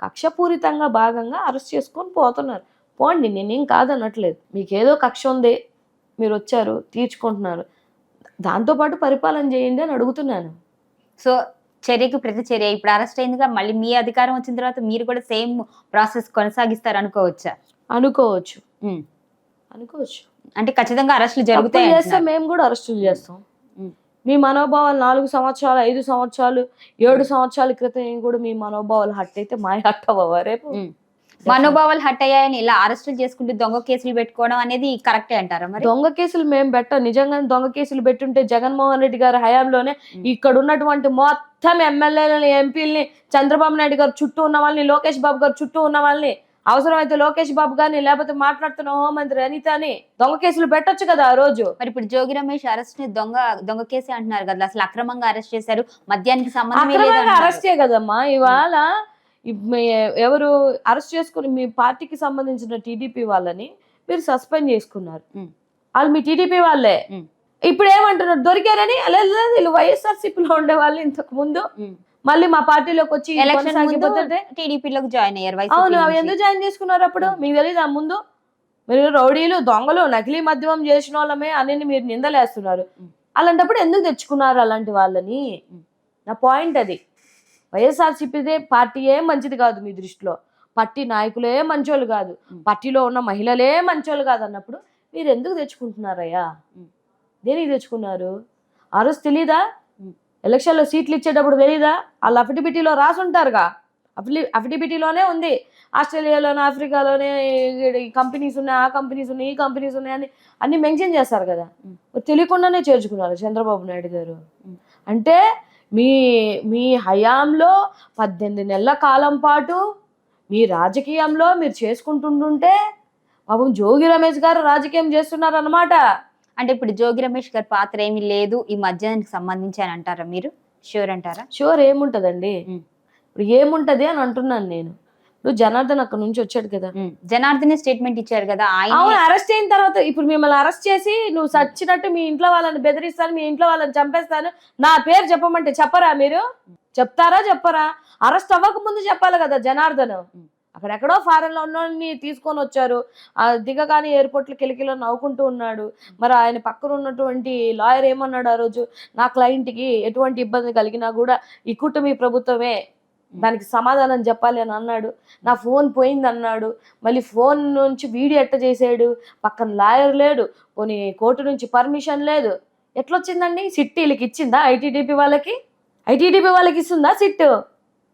కక్షపూరితంగా భాగంగా అరెస్ట్ చేసుకొని పోతున్నారు. పోండి, నేనేం కాదనట్లేదు. మీకు ఏదో కక్ష ఉంది, మీరు వచ్చారు, తీర్చుకుంటున్నారు, దాంతోపాటు పరిపాలన చేయండి అని అడుగుతున్నాను. సో చర్యకు ప్రతి చర్య. ఇప్పుడు అరెస్ట్ అయిందిగా, మళ్ళీ మీ అధికారం వచ్చిన తర్వాత మీరు కూడా సేమ్ ప్రాసెస్ కొనసాగిస్తారు అనుకోవచ్చా? అనుకోవచ్చు. అంటే ఖచ్చితంగా అరెస్టులు జరుగుతాయి. మేము కూడా అరెస్టులు చేస్తాం. మీ మనోభావాలు 4 సంవత్సరాలు, 5 సంవత్సరాలు, 7 సంవత్సరాల క్రితం కూడా మీ మనోభావాలు హట్ అయితే మా హట్ అవ్వవా రేపు? మనోభావాలు హట్ అయ్యాయని ఇలా అరెస్టులు చేసుకుంటూ దొంగ కేసులు పెట్టుకోవడం అనేది కరెక్టే అంటారా? మరి దొంగ కేసులు మేము పెట్టాం. నిజంగానే దొంగ కేసులు పెట్టుంటే జగన్మోహన్ రెడ్డి గారి హయాంలోనే ఇక్కడ ఉన్నటువంటి మొత్తం ఎమ్మెల్యేలని, ఎంపీలని, చంద్రబాబు నాయుడు గారు చుట్టూ ఉన్న వాళ్ళని, లోకేష్ బాబు గారు చుట్టూ ఉన్న వాళ్ళని అవసరమైతే లోకేష్ బాబు గాని లేకపోతే మాట్లాడుతున్న హోంమంత్రి అనితని దొంగ కేసులు పెట్టొచ్చు కదా ఆ రోజు. మరి ఇప్పుడు జోగి రమేష్ అరెస్ట్ ని దొంగ కేసే అంటున్నారు కదా, అసలు అక్రమంగా అరెస్ట్ చేశారు, మద్యానికి సంబంధమే లేదు అక్రమంగా అంటున్నారు. అరెస్టే కదమ్మా ఇవాళ. ఎవరు అరెస్ట్ చేసుకుని మీ పార్టీకి సంబంధించిన టీడీపీ వాళ్ళని మీరు సస్పెండ్ చేసుకున్నారు. వాళ్ళు మీ టీడీపీ వాళ్ళే. ఇప్పుడు ఏమంటున్నారు, దొరికారని. లేదు లేదు, వీళ్ళు వైఎస్ఆర్సీపీలో ఉండే వాళ్ళు ఇంతకు ముందు మళ్ళీ మా పార్టీలోకి వచ్చి ఎలక్షన్ ముందు కొనసాగిపోతుంటే టీడీపీలోకి జాయిన్ అయ్యారు. అవును, అవి ఎందుకు జాయిన్ చేసుకున్నారు అప్పుడు? మీకు తెలీదా ముందు? మీరు రౌడీలు, దొంగలు, నకిలీ మద్యమం చేసిన వాళ్ళమే అని మీరు నిందలేస్తున్నారు. అలాంటప్పుడు ఎందుకు తెచ్చుకున్నారు అలాంటి వాళ్ళని? నా పాయింట్ అది. వైఎస్ఆర్సీపీదే పార్టీయే మంచిది కాదు మీ దృష్టిలో, పార్టీ నాయకులే మంచోళ్ళు కాదు, పార్టీలో ఉన్న మహిళలే మంచోళ్ళు కాదు అన్నప్పుడు మీరు ఎందుకు తెచ్చుకుంటున్నారయ్యా? దేనికి తెచ్చుకున్నారు? ఆ రోజు తెలీదా? ఎలక్షన్లో సీట్లు ఇచ్చేటప్పుడు తెలీదా? వాళ్ళు అఫిడవిటీలో రాసి ఉంటారుగా. అఫిడవిటీలోనే ఉంది, ఆస్ట్రేలియాలోనే, ఆఫ్రికాలోనే ఈ కంపెనీస్ ఉన్నాయి, ఆ కంపెనీస్ ఉన్నాయి, ఈ కంపెనీస్ ఉన్నాయి అని అన్ని మెన్షన్ చేస్తారు కదా. తెలియకుండానే చేర్చుకున్నారు చంద్రబాబు నాయుడు గారు. అంటే మీ మీ హయాంలో 18 నెలల కాలం పాటు మీ రాజకీయంలో మీరు చేసుకుంటుంటే పాపం జోగి రమేష్ గారు రాజకీయం చేస్తున్నారు అన్నమాట. అంటే ఇప్పుడు జోగి రమేష్ గారి పాత్ర ఏమీ లేదు ఈ మద్యానికి సంబంధించి అని అంటారా మీరు? షూర్ అంటారా? షూర్ ఏముంటదండి, ఇప్పుడు ఏముంటది అని అంటున్నాను నేను. ఇప్పుడు జనార్దన్ అక్కడ నుంచి వచ్చాడు కదా, జనార్దనే స్టేట్మెంట్ ఇచ్చారు కదా ఆయన. అవును, అరెస్ట్ అయిన తర్వాత ఇప్పుడు మిమ్మల్ని అరెస్ట్ చేసి నువ్వు సచ్చినట్టు మీ ఇంట్లో వాళ్ళని బెదిరిస్తాను, మీ ఇంట్లో వాళ్ళని చంపేస్తాను, నా పేరు చెప్పమంటే చెప్పరా? మీరు చెప్తారా చెప్పరా? అరెస్ట్ అవ్వక ముందు చెప్పాలి కదా జనార్దన్. అక్కడెక్కడో ఫారెన్ లో ఉన్నోడిని తీసుకొని వచ్చారు, ఆ దిగగానే ఎయిర్పోర్ట్లో కిలకిలో నవ్వుకుంటూ ఉన్నాడు. మరి ఆయన పక్కన ఉన్నటువంటి లాయర్ ఏమన్నాడు ఆ రోజు? నా క్లయింట్కి ఎటువంటి ఇబ్బంది కలిగినా కూడా ఈ కూటమి ప్రభుత్వమే దానికి సమాధానం చెప్పాలి అని అన్నాడు. నా ఫోన్ పోయింది అన్నాడు. మళ్ళీ ఫోన్ నుంచి వీడియో ఎట్ట చేసాడు? పక్కన లాయర్ లేడు, పోనీ కోర్టు నుంచి పర్మిషన్ లేదు. ఎట్లొచ్చిందండి? సిట్ వీళ్ళకి ఇచ్చిందా? ఐటీడీపీ వాళ్ళకి ఇస్తుందా సిట్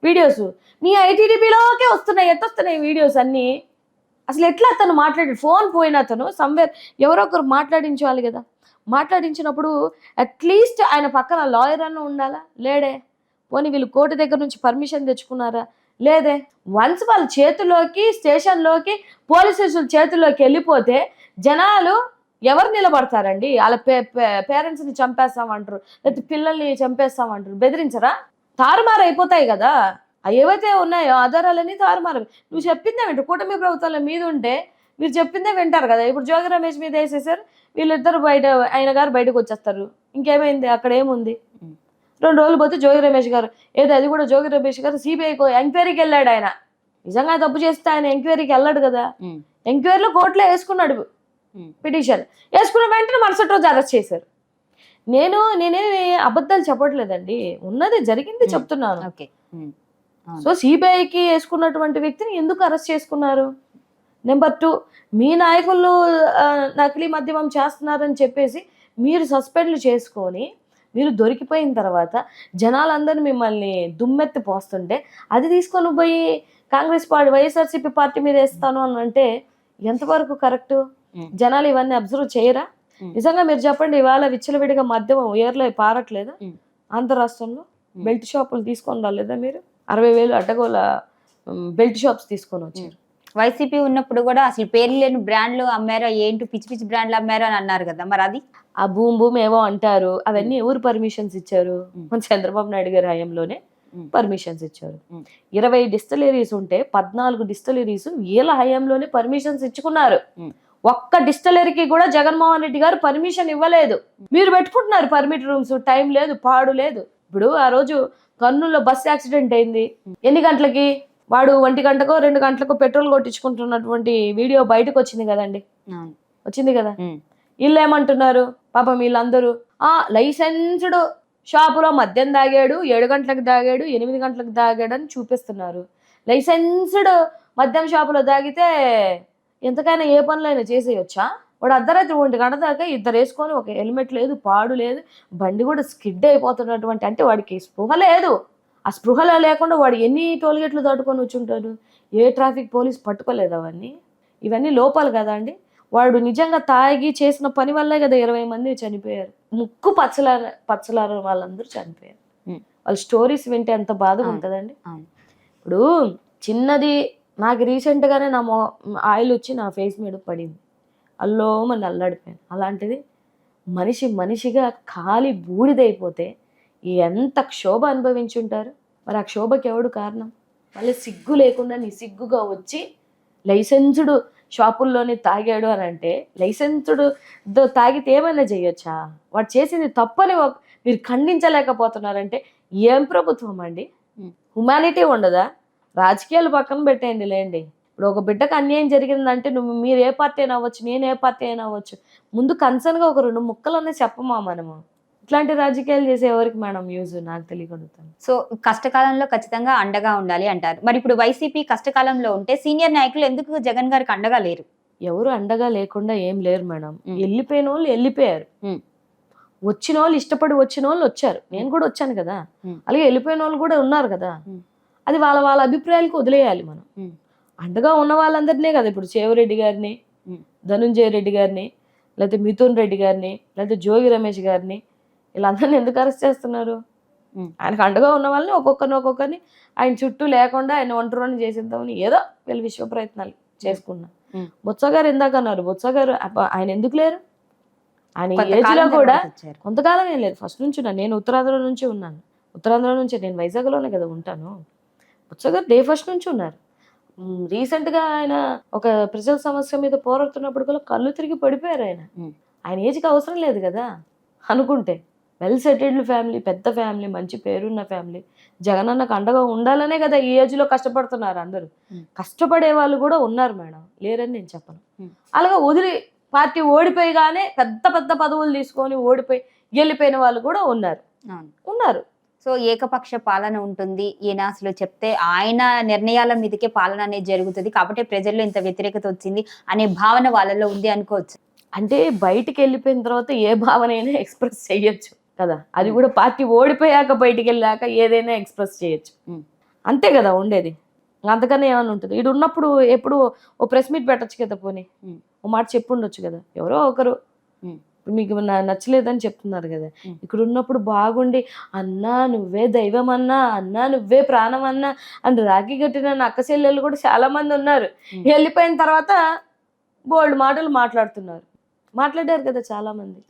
వీడియోస్? మీ ఐటీడీపీలోకే వస్తున్నాయి. ఎట్టొస్తున్నాయి వీడియోస్ అన్నీ? అసలు ఎట్లా అతను మాట్లాడి? ఫోన్ పోయిన అతను సమ్వేర్ ఎవరో ఒకరు మాట్లాడించాలి కదా. మాట్లాడించినప్పుడు అట్లీస్ట్ ఆయన పక్కన లాయర్ అన్న ఉండాలా? లేడే. పోనీ వీళ్ళు కోర్టు దగ్గర నుంచి పర్మిషన్ తెచ్చుకున్నారా? లేదే. వన్స్ వాళ్ళ చేతిలోకి, స్టేషన్లోకి, పోలీస్ స్టేషన్ చేతుల్లోకి వెళ్ళిపోతే జనాలు ఎవరు నిలబడతారండి? వాళ్ళ పేరెంట్స్ని చంపేస్తామంటారు, లేకపోతే పిల్లల్ని చంపేస్తామంటారు. బెదిరించరా? తారుమారు అయిపోతాయి కదా. అవి ఏవైతే ఉన్నాయో ఆధారాలన్నీ తారుమారు. నువ్వు చెప్పిందే వింటారు. కూటమి ప్రభుత్వాల మీద ఉంటే మీరు చెప్పిందే వింటారు కదా. ఇప్పుడు జోగి రమేష్ మీద వేసేసారు, వీళ్ళిద్దరు ఆయన గారు బయటకు వచ్చేస్తారు. ఇంకేమైంది? అక్కడ ఏముంది? 2 రోజులు పోతే జోగి రమేష్ గారు ఏదో, అది కూడా జోగి రమేష్ గారు సిబిఐకి ఎంక్వైరీకి వెళ్ళాడు. ఆయన నిజంగా తప్పు చేస్తే ఆయన ఎంక్వైరీకి వెళ్ళాడు కదా. ఎంక్వైరీలో కోర్టులో వేసుకున్నాడు పిటిషన్, వేసుకున్న వెంటనే మరుసటి రోజు అరెస్ట్ చేశారు. నేనేమి అబద్ధాలు చెప్పట్లేదండి, ఉన్నది జరిగింది చెప్తున్నాను. సో సిబిఐకి వేసుకున్నటువంటి వ్యక్తిని ఎందుకు అరెస్ట్ చేసుకున్నారు? నెంబర్ 2, మీ నాయకులు నకిలీ మద్యమం చేస్తున్నారని చెప్పేసి మీరు సస్పెండ్లు చేసుకొని మీరు దొరికిపోయిన తర్వాత జనాలందరూ మిమ్మల్ని దుమ్మెత్తి పోస్తుంటే అది తీసుకొని పోయి కాంగ్రెస్ పార్టీ, వైఎస్ఆర్సీపీ పార్టీ మీద వేస్తాను అని అంటే ఎంతవరకు కరెక్ట్? జనాలు ఇవన్నీ అబ్జర్వ్ చేయరా? నిజంగా మీరు చెప్పండి, ఇవాళ విచ్చలవిడిగా మద్యం ఏర్లో పారట్లేదు ఆంధ్ర రాష్ట్రంలో? బెల్ట్ షాపులు తీసుకొని రాలేదా మీరు? 60,000 అడ్డగోల బెల్ట్ షాప్స్ తీసుకొని వచ్చారు. వైసీపీ ఉన్నప్పుడు కూడా అసలు పేర్లు లేని బ్రాండ్లు అమ్మారో, ఏంటి పిచ్చి పిచ్చి బ్రాండ్లు అమ్మారో అని అన్నారు కదా. మరి అది ఆ భూమి ఏవో అంటారు, అవన్నీ ఎవరు పర్మిషన్స్ ఇచ్చారు? మన చంద్రబాబు నాయుడు గారి హయాంలోనే పర్మిషన్స్ ఇచ్చారు. 20 డిస్టిలరీస్ ఉంటే 14 డిస్టిలరీస్ వీళ్ళ హయాంలోనే పర్మిషన్స్ ఇచ్చుకున్నారు. ఒక్క డిస్టిలరీకి కూడా జగన్మోహన్ రెడ్డి గారు పర్మిషన్ ఇవ్వలేదు. మీరు పెట్టుకుంటున్నారు పర్మిట్ రూమ్స్, టైం లేదు, పాడు లేదు. ఇప్పుడు ఆ రోజు కర్నూలులో బస్ యాక్సిడెంట్ అయింది. ఎన్ని గంటలకి? వాడు 1 గంటకో 2 గంటలకో పెట్రోల్ కొట్టించుకుంటున్నటువంటి వీడియో బయటకు వచ్చింది కదండి. వచ్చింది కదా. వీళ్ళు ఏమంటున్నారు పాపం వీళ్ళందరూ? లైసెన్స్డ్ షాపులో మద్యం తాగాడు, 7 గంటలకు తాగాడు, 8 గంటలకు తాగాడు అని చూపిస్తున్నారు. లైసెన్స్డ్ మద్యం షాపులో తాగితే ఎంతకైనా ఏ పనులైనా చేసేయొచ్చా? వాడు అర్ధరాత్రి 1 గంట దాకా ఇద్దరు వేసుకొని, ఒక హెల్మెట్ లేదు, పాడు లేదు, బండి కూడా స్కిడ్ అయిపోతున్నటువంటి, అంటే వాడికి స్పృహ లేదు. ఆ స్పృహలో లేకుండా వాడు ఎన్ని టోల్గేట్లు దాటుకొని వచ్చుంటాడు? ఏ ట్రాఫిక్ పోలీస్ పట్టుకోలేదు అవన్నీ? ఇవన్నీ లోపాలు కదా అండి. వాడు నిజంగా తాగి చేసిన పని వల్లే కదా 20 మంది చనిపోయారు. ముక్కు పచ్చలార వాళ్ళందరూ చనిపోయారు. వాళ్ళ స్టోరీస్ వింటే ఎంత బాధగా ఉంటుందండి. ఇప్పుడు చిన్నది నాకు రీసెంట్గానే ఆయిల్ వచ్చి నా ఫేస్ మీద పడింది, అల్లో మన అల్లాడిపోయాను. అలాంటిది మనిషిగా కాలి బూడిదైపోతే ఎంత క్షోభ అనుభవించుంటారు. మరి ఆ క్షోభకి ఎవడు కారణం? మళ్ళీ సిగ్గు లేకుండా నిసిగ్గుగా వచ్చి లైసెన్స్డ్ షాపుల్లోనే తాగాడు అని అంటే, లైసెన్స్డ్ తాగితే ఏమైనా చేయొచ్చా? వాడు చేసింది తప్పని మీరు ఖండించలేకపోతున్నారంటే ఏం ప్రభుత్వం అండి? హ్యుమానిటీ ఉండదా? రాజకీయాలు పక్కన పెట్టేయండి లేండి. ఇప్పుడు ఒక బిడ్డకు అన్యాయం జరిగిందంటే మీరు ఏ పార్టీ అయినా అవ్వచ్చు, నేను ఏ పార్టీ అయినా అవ్వచ్చు, ముందు కన్సర్న్గా ఒక 2 ముక్కలనే చెప్పమా మనము? ఇట్లాంటి రాజకీయాలు చేసే ఎవరికి మేడం యూజ్? నాకు తెలియగలుగుతాను. సో కష్టకాలంలో ఖచ్చితంగా అండగా ఉండాలి అంటారు. మరి ఇప్పుడు వైసీపీ కష్టకాలంలో ఉంటే సీనియర్ నాయకులు ఎందుకు జగన్ గారికి అండగా లేరు? ఎవరు అండగా లేకుండా ఏం లేరు మేడం. వెళ్ళిపోయిన వాళ్ళు వెళ్ళిపోయారు, వచ్చిన వాళ్ళు ఇష్టపడి వచ్చిన వాళ్ళు వచ్చారు. నేను కూడా వచ్చాను కదా, అలాగే వెళ్ళిపోయిన వాళ్ళు కూడా ఉన్నారు కదా. అది వాళ్ళ వాళ్ళ అభిప్రాయాలకు వదిలేయాలి మనం. అండగా ఉన్న వాళ్ళందరినీ కదా, ఇప్పుడు చేవిరెడ్డి గారిని, ధనుంజయ రెడ్డి గారిని, లేకపోతే మిథున్ రెడ్డి గారిని, లేకపోతే జోగి రమేష్ గారిని, వీళ్ళందరినీ ఎందుకు అరెస్ట్ చేస్తున్నారు? ఆయనకు అండగా ఉన్న వాళ్ళని ఒక్కొక్కరిని ఆయన చుట్టూ లేకుండా ఆయన ఒంటరిని చేసేద్దామని ఏదో వీళ్ళు విశ్వ ప్రయత్నాలు చేసుకున్నా. బొత్స గారు ఇందాక అన్నారు, బొత్స గారు ఆయన ఎందుకు లేరు? ఆయన ఏజ్ లో కూడా కొంతకాలం ఏం లేదు, ఫస్ట్ నుంచి ఉన్నాను. నేను ఉత్తరాంధ్ర నుంచి ఉన్నాను, ఉత్తరాంధ్ర నుంచి, నేను వైజాగ్లోనే కదా ఉంటాను. బొత్స గారు డే ఫస్ట్ నుంచి ఉన్నారు. రీసెంట్గా ఆయన ఒక ప్రజల సమస్య మీద పోరాడుతున్నప్పుడు కూడా కళ్ళు తిరిగి పడిపోయారు. ఆయన ఏజ్కి అవసరం లేదు కదా అనుకుంటే. వెల్ సెటిల్డ్ ఫ్యామిలీ, పెద్ద ఫ్యామిలీ, మంచి పేరున్న ఫ్యామిలీ, జగనన్నకు అండగా ఉండాలనే కదా ఈ ఏజ్లో కష్టపడుతున్నారు అందరూ. కష్టపడే వాళ్ళు కూడా ఉన్నారు మేడం, లేరని నేను చెప్పను. అలాగా వదిలి పార్టీ ఓడిపోయిగానే పెద్ద పెద్ద పదవులు తీసుకొని ఓడిపోయి వెళ్ళిపోయిన వాళ్ళు కూడా ఉన్నారు. సో ఏకపక్ష పాలన ఉంటుంది, ఈయన అసలు చెప్తే ఆయన నిర్ణయాల మీదకే పాలన అనేది జరుగుతుంది కాబట్టి ప్రజల్లో ఇంత వ్యతిరేకత వచ్చింది అనే భావన వాళ్ళలో ఉంది అనుకోవచ్చు. అంటే బయటికి వెళ్ళిపోయిన తర్వాత ఏ భావన అయినా ఎక్స్ప్రెస్ చేయొచ్చు కదా, అది కూడా పార్టీ ఓడిపోయాక బయటికి వెళ్ళాక ఏదైనా ఎక్స్ప్రెస్ చేయొచ్చు, అంతే కదా ఉండేది. అంతకన్నా ఏమైనా ఉంటుంది? ఇటు ఉన్నప్పుడు ఎప్పుడు ఓ ప్రెస్ మీట్ పెట్టచ్చు కదా, పోనీ ఓ మాట చెప్పుండొచ్చు కదా. ఎవరో ఒకరు మీకు నచ్చలేదని చెప్తున్నారు కదా, ఇక్కడ ఉన్నప్పుడు బాగుండి అన్నా నువ్వే దైవం అన్నా, అన్నా నువ్వే ప్రాణం అన్నా అని రాఖీ కట్టిన అక్క చెల్లెళ్ళు కూడా చాలా మంది ఉన్నారు. వెళ్ళిపోయిన తర్వాత బోల్డ్ మాటలు మాట్లాడారు కదా చాలా మంది.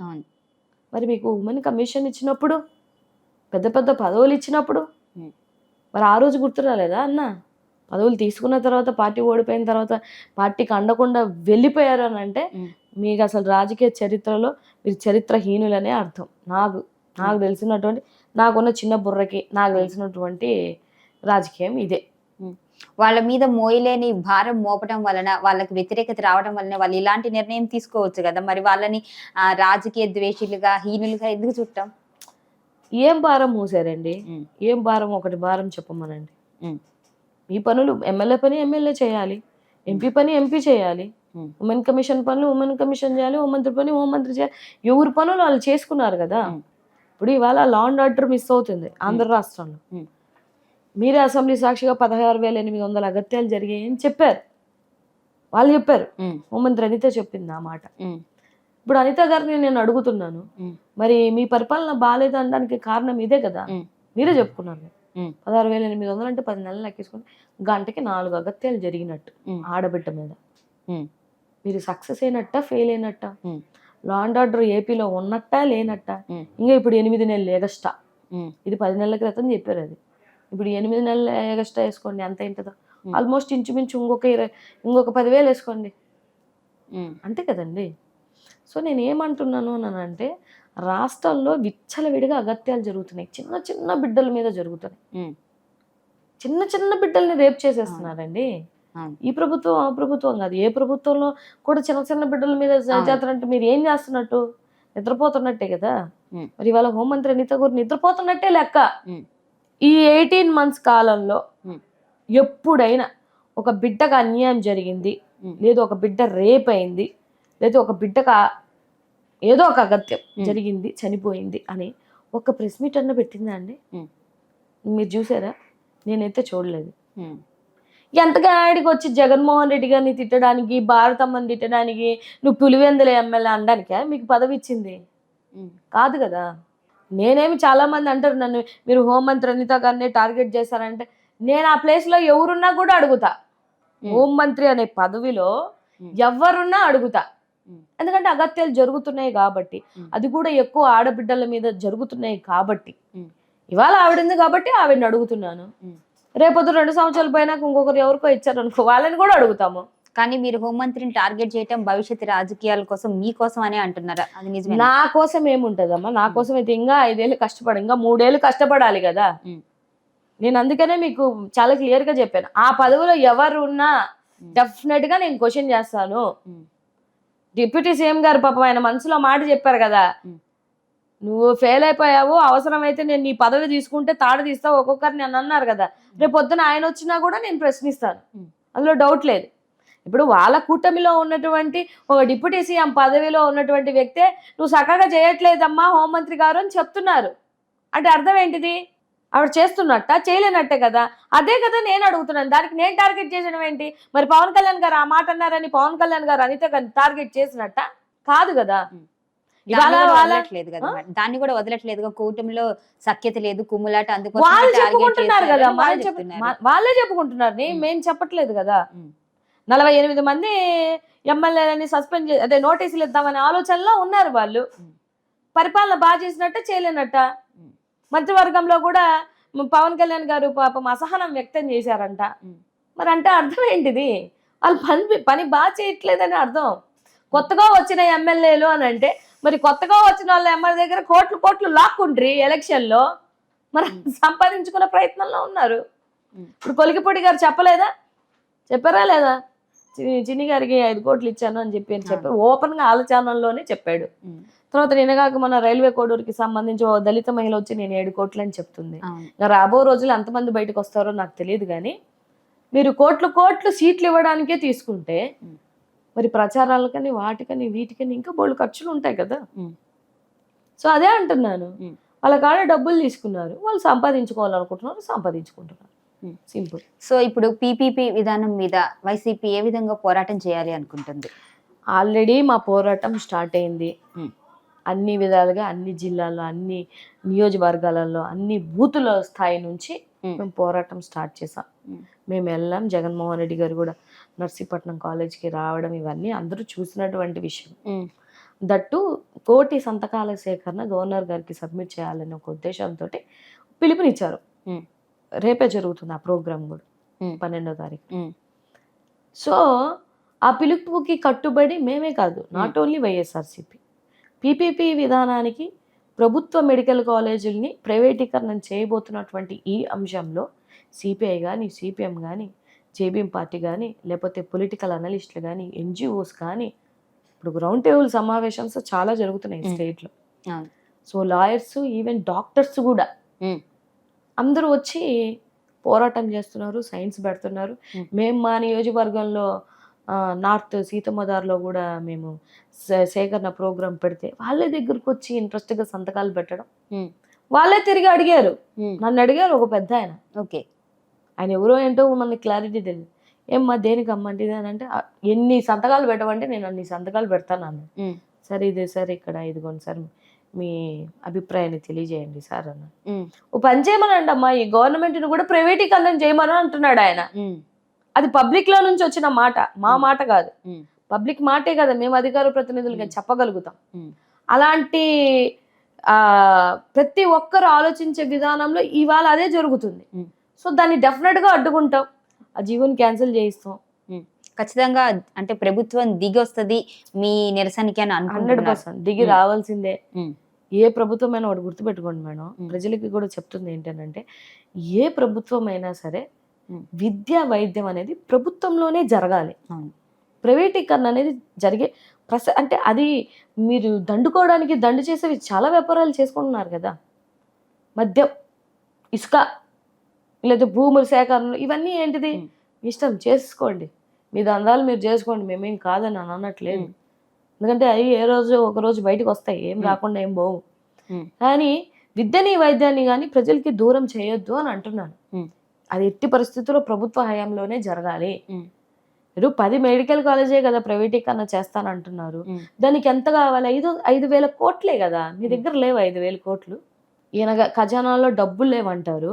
మరి మీకు ఉమెన్ కమిషన్ ఇచ్చినప్పుడు, పెద్ద పెద్ద పదవులు ఇచ్చినప్పుడు మరి ఆ రోజు గుర్తు రాలేదా అన్న? పదవులు తీసుకున్న తర్వాత, పార్టీ ఓడిపోయిన తర్వాత పార్టీకి అందకుండా వెళ్ళిపోయారు అని అంటే మీకు అసలు రాజకీయ చరిత్రలో మీరు చరిత్రహీనులనే అర్థం. నాకు తెలిసినటువంటి, నాకున్న చిన్న బుర్రకి నాకు తెలిసినటువంటి రాజకీయం ఇదే. వాళ్ళ మీద మోయలేని భారం మోపడం వలన, వాళ్ళకి వ్యతిరేకత రావడం వలన వాళ్ళు ఇలాంటి నిర్ణయం తీసుకోవచ్చు కదా. మరి వాళ్ళని రాజకీయ ద్వేషులుగా, హీనులుగా ఎందుకు చుట్టాం? ఏం భారం మోసారండి? ఏం భారం? ఒకటి భారం చెప్పమనండి. ఈ పనులు ఎమ్మెల్యే పని ఎమ్మెల్యే చేయాలి, ఎంపీ పని ఎంపీ చేయాలి, ఉమెన్ కమిషన్ పనులు ఉమెన్ కమిషన్ చేయాలి, హోంమంత్రి పని హోంమంత్రి చేయాలి. ఎవరి పనులు వాళ్ళు చేసుకున్నారు కదా. ఇప్పుడు ఇవాళ లా అండ్ ఆర్డర్ మిస్ అవుతుంది ఆంధ్ర రాష్ట్రంలో. మీరే అసెంబ్లీ సాక్షిగా 16,800 అగత్యాలు జరిగాయని చెప్పారు, వాళ్ళు చెప్పారు. హోంమంత్రి అనిత చెప్పింది ఆ మాట. ఇప్పుడు అనిత గారిని నేను అడుగుతున్నాను, మరి మీ పరిపాలన బాగాలేదు అనడానికి కారణం ఇదే కదా, మీరే చెప్పుకున్నారు. 16,800 అంటే 10 నెలలు లెక్కేసుకుని గంటకి 4 అగత్యాలు జరిగినట్టు ఆడబిడ్డ మీద. మీరు సక్సెస్ అయినట్ట, ఫెయిల్ అయినట్ట? లా అండ్ ఆర్డర్ ఏపీలో ఉన్నట్ట, లేనట్ట? ఇంకా ఇప్పుడు 8 నెలలు ఎగస్ట్రా, ఇది 10 నెలల క్రితం చెప్పారు. అది ఇప్పుడు 8 నెలల ఎగస్ట్రా వేసుకోండి, ఎంత ఏంటదో ఆల్మోస్ట్ ఇంచుమించు ఇంకొక 10,000 వేసుకోండి, అంతే కదండి. సో నేను ఏమంటున్నాను అని అంటే, రాష్ట్రంలో విచ్చలవిడిగా అగత్యాలు జరుగుతున్నాయి, చిన్న చిన్న బిడ్డల మీద జరుగుతున్నాయి. చిన్న బిడ్డల్ని రేప్ చేసేస్తున్నారండి. ఈ ప్రభుత్వం ఆ ప్రభుత్వం కాదు, ఏ ప్రభుత్వంలో కూడా చిన్న బిడ్డల మీద చేస్తారంటే మీరు ఏం చేస్తున్నట్టు? నిద్రపోతున్నట్టే కదా. మరి ఇవాళ హోంమంత్రి అనిత గారు నిద్రపోతున్నట్టే లెక్క. ఈ 18 months కాలంలో ఎప్పుడైనా ఒక బిడ్డకు అన్యాయం జరిగింది, లేదు ఒక బిడ్డ రేప్ అయింది, లేదు ఒక బిడ్డకు ఏదో ఒక అగత్యం జరిగింది, చనిపోయింది అని ఒక ప్రెస్ మీట్ అన్న పెట్టిందా అండి? మీరు చూసారా? నేనైతే చూడలేదు. ఎంతగా ఆడికి వచ్చి జగన్మోహన్ రెడ్డి గారిని తిట్టడానికి, భారతమ్మని తిట్టడానికి, నువ్వు పులివెందుల ఎమ్మెల్యే అనడానికే మీకు పదవి ఇచ్చింది కాదు కదా. నేనేమి చాలా మంది అంటారు నన్ను, మీరు హోంమంత్రి అనిత గారిని టార్గెట్ చేశారంటే, నేను ఆ ప్లేస్లో ఎవరున్నా కూడా అడుగుతా, హోంమంత్రి అనే పదవిలో ఎవరున్నా అడుగుతా. ఎందుకంటే అగత్యాలు జరుగుతున్నాయి కాబట్టి, అది కూడా ఎక్కువ ఆడబిడ్డల మీద జరుగుతున్నాయి కాబట్టి. ఇవాళ ఆవిడింది కాబట్టి ఆవిడని అడుగుతున్నాను. రేపొద్దు 2 సంవత్సరాలు పోయినాక ఇంకొకరు ఎవరికో ఇచ్చారనుకో, వాళ్ళని కూడా అడుగుతాము. కానీ మీరు హోంమంత్రిని టార్గెట్ చేయటం భవిష్యత్తు రాజకీయాల కోసం మీకోసం అనే అంటున్నారా? అది నిజమే. నా కోసం ఏముంటదమ్మా, నా కోసం అయితే ఇంకా 5 ఏళ్ళు కష్టపడి, ఇంకా 3 ఏళ్ళు కష్టపడాలి కదా. నేను అందుకనే మీకు చాలా క్లియర్ గా చెప్పాను, ఆ పదవిలో ఎవరు ఉన్నా డెఫినెట్ గా నేను క్వశ్చన్ చేస్తాను. డిప్యూటీ సీఎం గారు పాపం ఆయన మనసులో మాట చెప్పారు కదా, నువ్వు ఫెయిల్ అయిపోయావు, అవసరమైతే నేను నీ పదవి తీసుకుంటే తాడు తీస్తావు ఒక్కొక్కరిని అని అన్నారు కదా. రేపు పొద్దున ఆయన వచ్చినా కూడా నేను ప్రశ్నిస్తాను, అందులో డౌట్ లేదు. ఇప్పుడు వాళ్ళ కూటమిలో ఉన్నటువంటి ఒక డిప్యూటీ సీఎం పదవిలో ఉన్నటువంటి వ్యక్తే నువ్వు చక్కగా చేయట్లేదమ్మా హోంమంత్రి గారు అని చెప్తున్నారు. అంటే అర్థం ఏంటిది? ఆవిడ చేస్తున్నట్ట, చేయలేనట్టే కదా. అదే కదా నేను అడుగుతున్నాను, దానికి నేను టార్గెట్ చేసడం ఏంటి? మరి పవన్ కళ్యాణ్ గారు ఆ మాట అన్నారని పవన్ కళ్యాణ్ గారు అనిత గారిని టార్గెట్ చేసినట్ట కాదు కదా. దాన్ని కూడా వదలట్లేదుగా, కూటమిలో సఖ్యత లేదు, కుమ్ములాట, అందుకోసం వాళ్ళు చెప్పుకుంటున్నారు కదా, వాళ్ళే చెప్పుకుంటున్నారు, మేము చెప్పట్లేదు కదా. 48 మంది ఎమ్మెల్యేలని సస్పెండ్ అదే నోటీసులు ఇద్దామనే ఆలోచనలో ఉన్నారు వాళ్ళు. పరిపాలన బాగా చేసినట్ట, చేయలేనట్ట. మంత్రివర్గంలో కూడా పవన్ కళ్యాణ్ గారు పాపం అసహనం వ్యక్తం చేశారంట. మరి అంటే అర్థం ఏంటిది? వాళ్ళు పని బాగా చేయట్లేదని అర్థం. కొత్తగా వచ్చిన ఎమ్మెల్యేలు అని అంటే, మరి కొత్తగా వచ్చిన వాళ్ళ ఎమ్మెల్యే దగ్గర కోట్లు లాక్కుండ్రి ఎలక్షన్లో, మరి సంపాదించుకునే ప్రయత్నంలో ఉన్నారు. ఇప్పుడు కొలికిపూడి గారు చెప్పారా లేదా? చిన్ని గారికి 5 కోట్లు ఇచ్చాను అని చెప్పి ఓపెన్ గా ఆలోచనలోనే చెప్పాడు. తర్వాత నిన్నగాక మన రైల్వే కోడూరుకి సంబంధించి ఓ దళిత మహిళ వచ్చి నేను 7 కోట్లు అని చెప్తుంది. రాబో రోజులు ఎంతమంది బయటకు వస్తారో నాకు తెలియదు, కానీ మీరు కోట్లు సీట్లు ఇవ్వడానికే తీసుకుంటే మరి ప్రచారాలకని వాటికని వీటికని ఇంకా బోళ్ళు ఖర్చులు ఉంటాయి కదా. సో అదే అంటున్నాను, వాళ్ళ కాడ డబ్బులు తీసుకున్నారు, వాళ్ళు సంపాదించుకుంటున్నారు. సింపుల్. సో ఇప్పుడు పీపీపీ విధానం మీద వైసీపీ ఏ విధంగా పోరాటం చేయాలి అనుకుంటుంది? ఆల్రెడీ మా పోరాటం స్టార్ట్ అయింది. అన్ని విధాలుగా, అన్ని జిల్లాల్లో, అన్ని నియోజకవర్గాలలో, అన్ని బూతుల స్థాయి నుంచి మేము పోరాటం స్టార్ట్ చేసాం. మేము వెళ్ళాం. జగన్మోహన్ రెడ్డి గారు కూడా నర్సీపట్నం కాలేజ్కి రావడం, ఇవన్నీ అందరూ చూసినటువంటి విషయం. దట్టు 1 కోటి సంతకాల సేకరణ గవర్నర్ గారికి సబ్మిట్ చేయాలనే ఒక ఉద్దేశంతో పిలుపునిచ్చారు. రేపే జరుగుతుంది ఆ ప్రోగ్రామ్ కూడా, 12వ తారీఖు. సో ఆ పిలుపుకి కట్టుబడి మేమే కాదు, నాట్ ఓన్లీ వైఎస్ఆర్సీపీ, పీపీపీ విధానానికి ప్రభుత్వ మెడికల్ కాలేజీలని ప్రైవేటీకరణ చేయబోతున్నటువంటి ఈ అంశంలో సిపిఐ కానీ, సిపిఎం కానీ, జేబీఎం పార్టీ కానీ, లేకపోతే పొలిటికల్ అనలిస్టులు కానీ, ఎన్జిఓస్ కానీ, ఇప్పుడు రౌండ్ టేబుల్ సమావేశాలు చాలా జరుగుతున్నాయి స్టేట్లో. సో లాయర్స్, ఈవెన్ డాక్టర్స్ కూడా అందరూ వచ్చి పోరాటం చేస్తున్నారు, సైన్స్ పెడుతున్నారు. మేము మా నియోజకవర్గంలో నార్త్ సీతమ్మదారిలో కూడా మేము సేకరణ ప్రోగ్రాం పెడితే వాళ్ళే దగ్గరకు వచ్చి ఇంట్రెస్ట్గా సంతకాలు పెట్టడం, వాళ్ళే తిరిగి అడిగారు. నన్ను అడిగారు ఒక పెద్ద ఆయన, ఓకే ఆయన ఎవరో ఏంటో మనకి క్లారిటీ తెలియదు. ఏమ్మా దేనికి అమ్మంటిది అని అంటే, ఎన్ని సంతకాలు పెట్టమంటే నేను అన్ని సంతకాలు పెడతాను అన్న. సరే ఇదే సార్, ఇక్కడ ఇదిగోండి సార్, మీ అభిప్రాయాన్ని తెలియజేయండి సార్ అన్న. ఓ పని చేయమనండి అమ్మా, ఈ గవర్నమెంట్ని కూడా ప్రైవేటీకరణ చేయమని అంటున్నాడు ఆయన. అది పబ్లిక్ లో నుంచి వచ్చిన మాట, మా మాట కాదు, పబ్లిక్ మాటే కదా మేము అధికార ప్రతినిధులుగా చెప్పగలుగుతాం. అలాంటి ప్రతి ఒక్కరు ఆలోచించే విధానంలో ఇవాళ అదే జరుగుతుంది. సో దాన్ని డెఫినెట్ గా అడ్డుకుంటాం, ఆ జీవోని క్యాన్సిల్ చేయిస్తాం. ఖచ్చితంగా అంటే ప్రభుత్వం దిగి వస్తుంది మీ నిరసనకి అని 100% దిగి రావాల్సిందే. ఏ ప్రభుత్వమైనా ఒకటి గుర్తుపెట్టుకోండి మేడం, ప్రజలకి కూడా చెప్తుంది ఏంటంటే, ఏ ప్రభుత్వం అయినా సరే విద్య వైద్యం అనేది ప్రభుత్వంలోనే జరగాలి. ప్రైవేటీకరణ అనేది జరిగే అంటే అది మీరు దండుకోవడానికి దండు చేసేవి చాలా వ్యాపారాలు చేసుకుంటున్నారు కదా, మద్యం, ఇసుక, లేదా భూముల సేకరణ, ఇవన్నీ ఏంటిది ఇష్టం చేసుకోండి, మీ దందాలు మీరు చేసుకోండి, మేమేం కాదని అనట్లేదు. ఎందుకంటే అవి ఏ రోజు ఒక రోజు బయటకు వస్తాయి, ఏం రాకుండా ఏం పోవు. కానీ విద్యని వైద్యాన్ని కానీ ప్రజలకి దూరం చేయొద్దు అని అంటున్నాను. అది ఎట్టి పరిస్థితుల్లో ప్రభుత్వ హయాంలోనే జరగాలి. మీరు 10 మెడికల్ కాలేజే కదా ప్రైవేటీకరణ చేస్తానంటున్నారు, దానికి ఎంత కావాలి? 5,000 కోట్లే కదా, మీ దగ్గర లేవు 5,000 కోట్లు. ఈయన ఖజానాలో డబ్బులు లేవంటారు.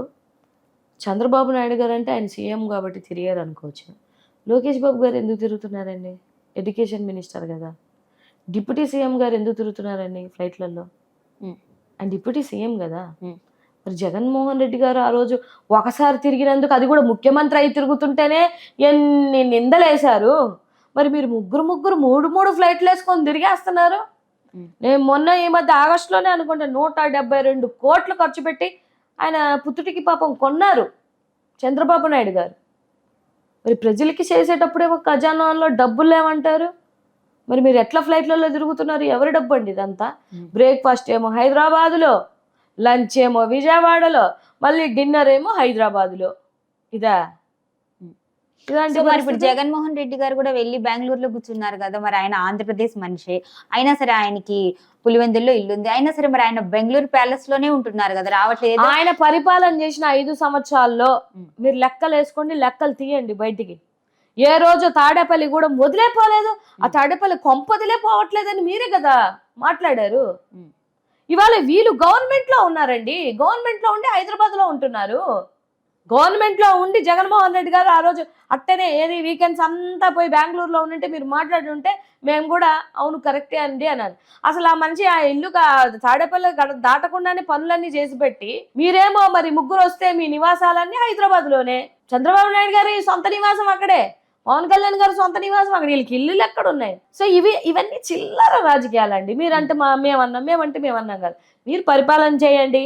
చంద్రబాబు నాయుడు గారు అంటే ఆయన సీఎం కాబట్టి తిరిగారు అనుకోవచ్చు. లోకేష్ బాబు గారు ఎందుకు తిరుగుతున్నారండి? ఎడ్యుకేషన్ మినిస్టర్ కదా. డిప్యూటీ సీఎం గారు ఎందుకు తిరుగుతున్నారండి ఫ్లైట్లలో? అండ్ డిప్యూటీ సీఎం కదా. మరి జగన్మోహన్ రెడ్డి గారు ఆ రోజు ఒకసారి తిరిగినందుకు, అది కూడా ముఖ్యమంత్రి అయి తిరుగుతుంటేనే ఎన్ని నిందలేశారు. మరి మీరు మూడు ఫ్లైట్లు వేసుకొని తిరిగేస్తున్నారు. నేను మొన్న ఈ మధ్య ఆగస్టులోనే అనుకుంటా 172 కోట్లు ఖర్చు పెట్టి ఆయన పుత్రుడికి పాపం కొన్నారు చంద్రబాబు నాయుడు గారు. మరి ప్రజలకి చేసేటప్పుడేమో ఖజానాలో డబ్బులు లేవంటారు. మరి మీరు ఎట్లా ఫ్లైట్లలో తిరుగుతున్నారు? ఎవరి డబ్బు అండి ఇదంతా? బ్రేక్ఫాస్ట్ ఏమో హైదరాబాదులో, లంచ్ ఏమో విజయవాడలో, మళ్ళీ డిన్నర్ ఏమో హైదరాబాదులో. ఇదా? సో మరి ఇప్పుడు జగన్మోహన్ రెడ్డి గారు కూడా వెళ్ళి బెంగళూరులో కూర్చున్నారు కదా. మరి ఆయన ఆంధ్రప్రదేశ్ మనిషి అయినా సరే, ఆయనకి పులివెందుల్లో ఇల్లు ఉంది అయినా సరే, మరి ఆయన బెంగళూరు ప్యాలెస్ లోనే ఉంటున్నారు కదా, రావట్లేదు. ఆయన పరిపాలన చేసిన 5 సంవత్సరాల్లో మీరు లెక్కలు వేసుకోండి, లెక్కలు తీయండి బయటికి. ఏ రోజు తాడేపల్లి కూడా వదిలేపోలేదు. ఆ తాడేపల్లి కొంపదిలే పోవట్లేదని మీరే కదా మాట్లాడారు. ఇవాళ వీళ్ళు గవర్నమెంట్ లో ఉన్నారండి. గవర్నమెంట్ లో ఉండి హైదరాబాద్ లో ఉంటున్నారు. గవర్నమెంట్ లో ఉండి జగన్మోహన్ రెడ్డి గారు ఆ రోజు అట్టనే ఏది వీకెండ్స్ అంతా పోయి బెంగళూరులో ఉంటే మీరు మాట్లాడి ఉంటే మేము కూడా అవును కరెక్టే అండి అన్నారు. అసలు ఆ మనిషి ఆ ఇల్లు తాడేపల్లి దాటకుండానే పనులన్నీ చేసి పెట్టి, మీరేమో మరి ముగ్గురు వస్తే మీ నివాసాలన్నీ హైదరాబాద్ లోనే. చంద్రబాబు నాయుడు గారి సొంత నివాసం అక్కడే, పవన్ కళ్యాణ్ గారు సొంత నివాసం అక్కడ. వీళ్ళకి ఇల్లులు ఎక్కడ ఉన్నాయి? సో ఇవన్నీ చిల్లర రాజకీయాలండి. మీరంటే మేమంటే మేమన్నాం కదా. మీరు పరిపాలన చేయండి,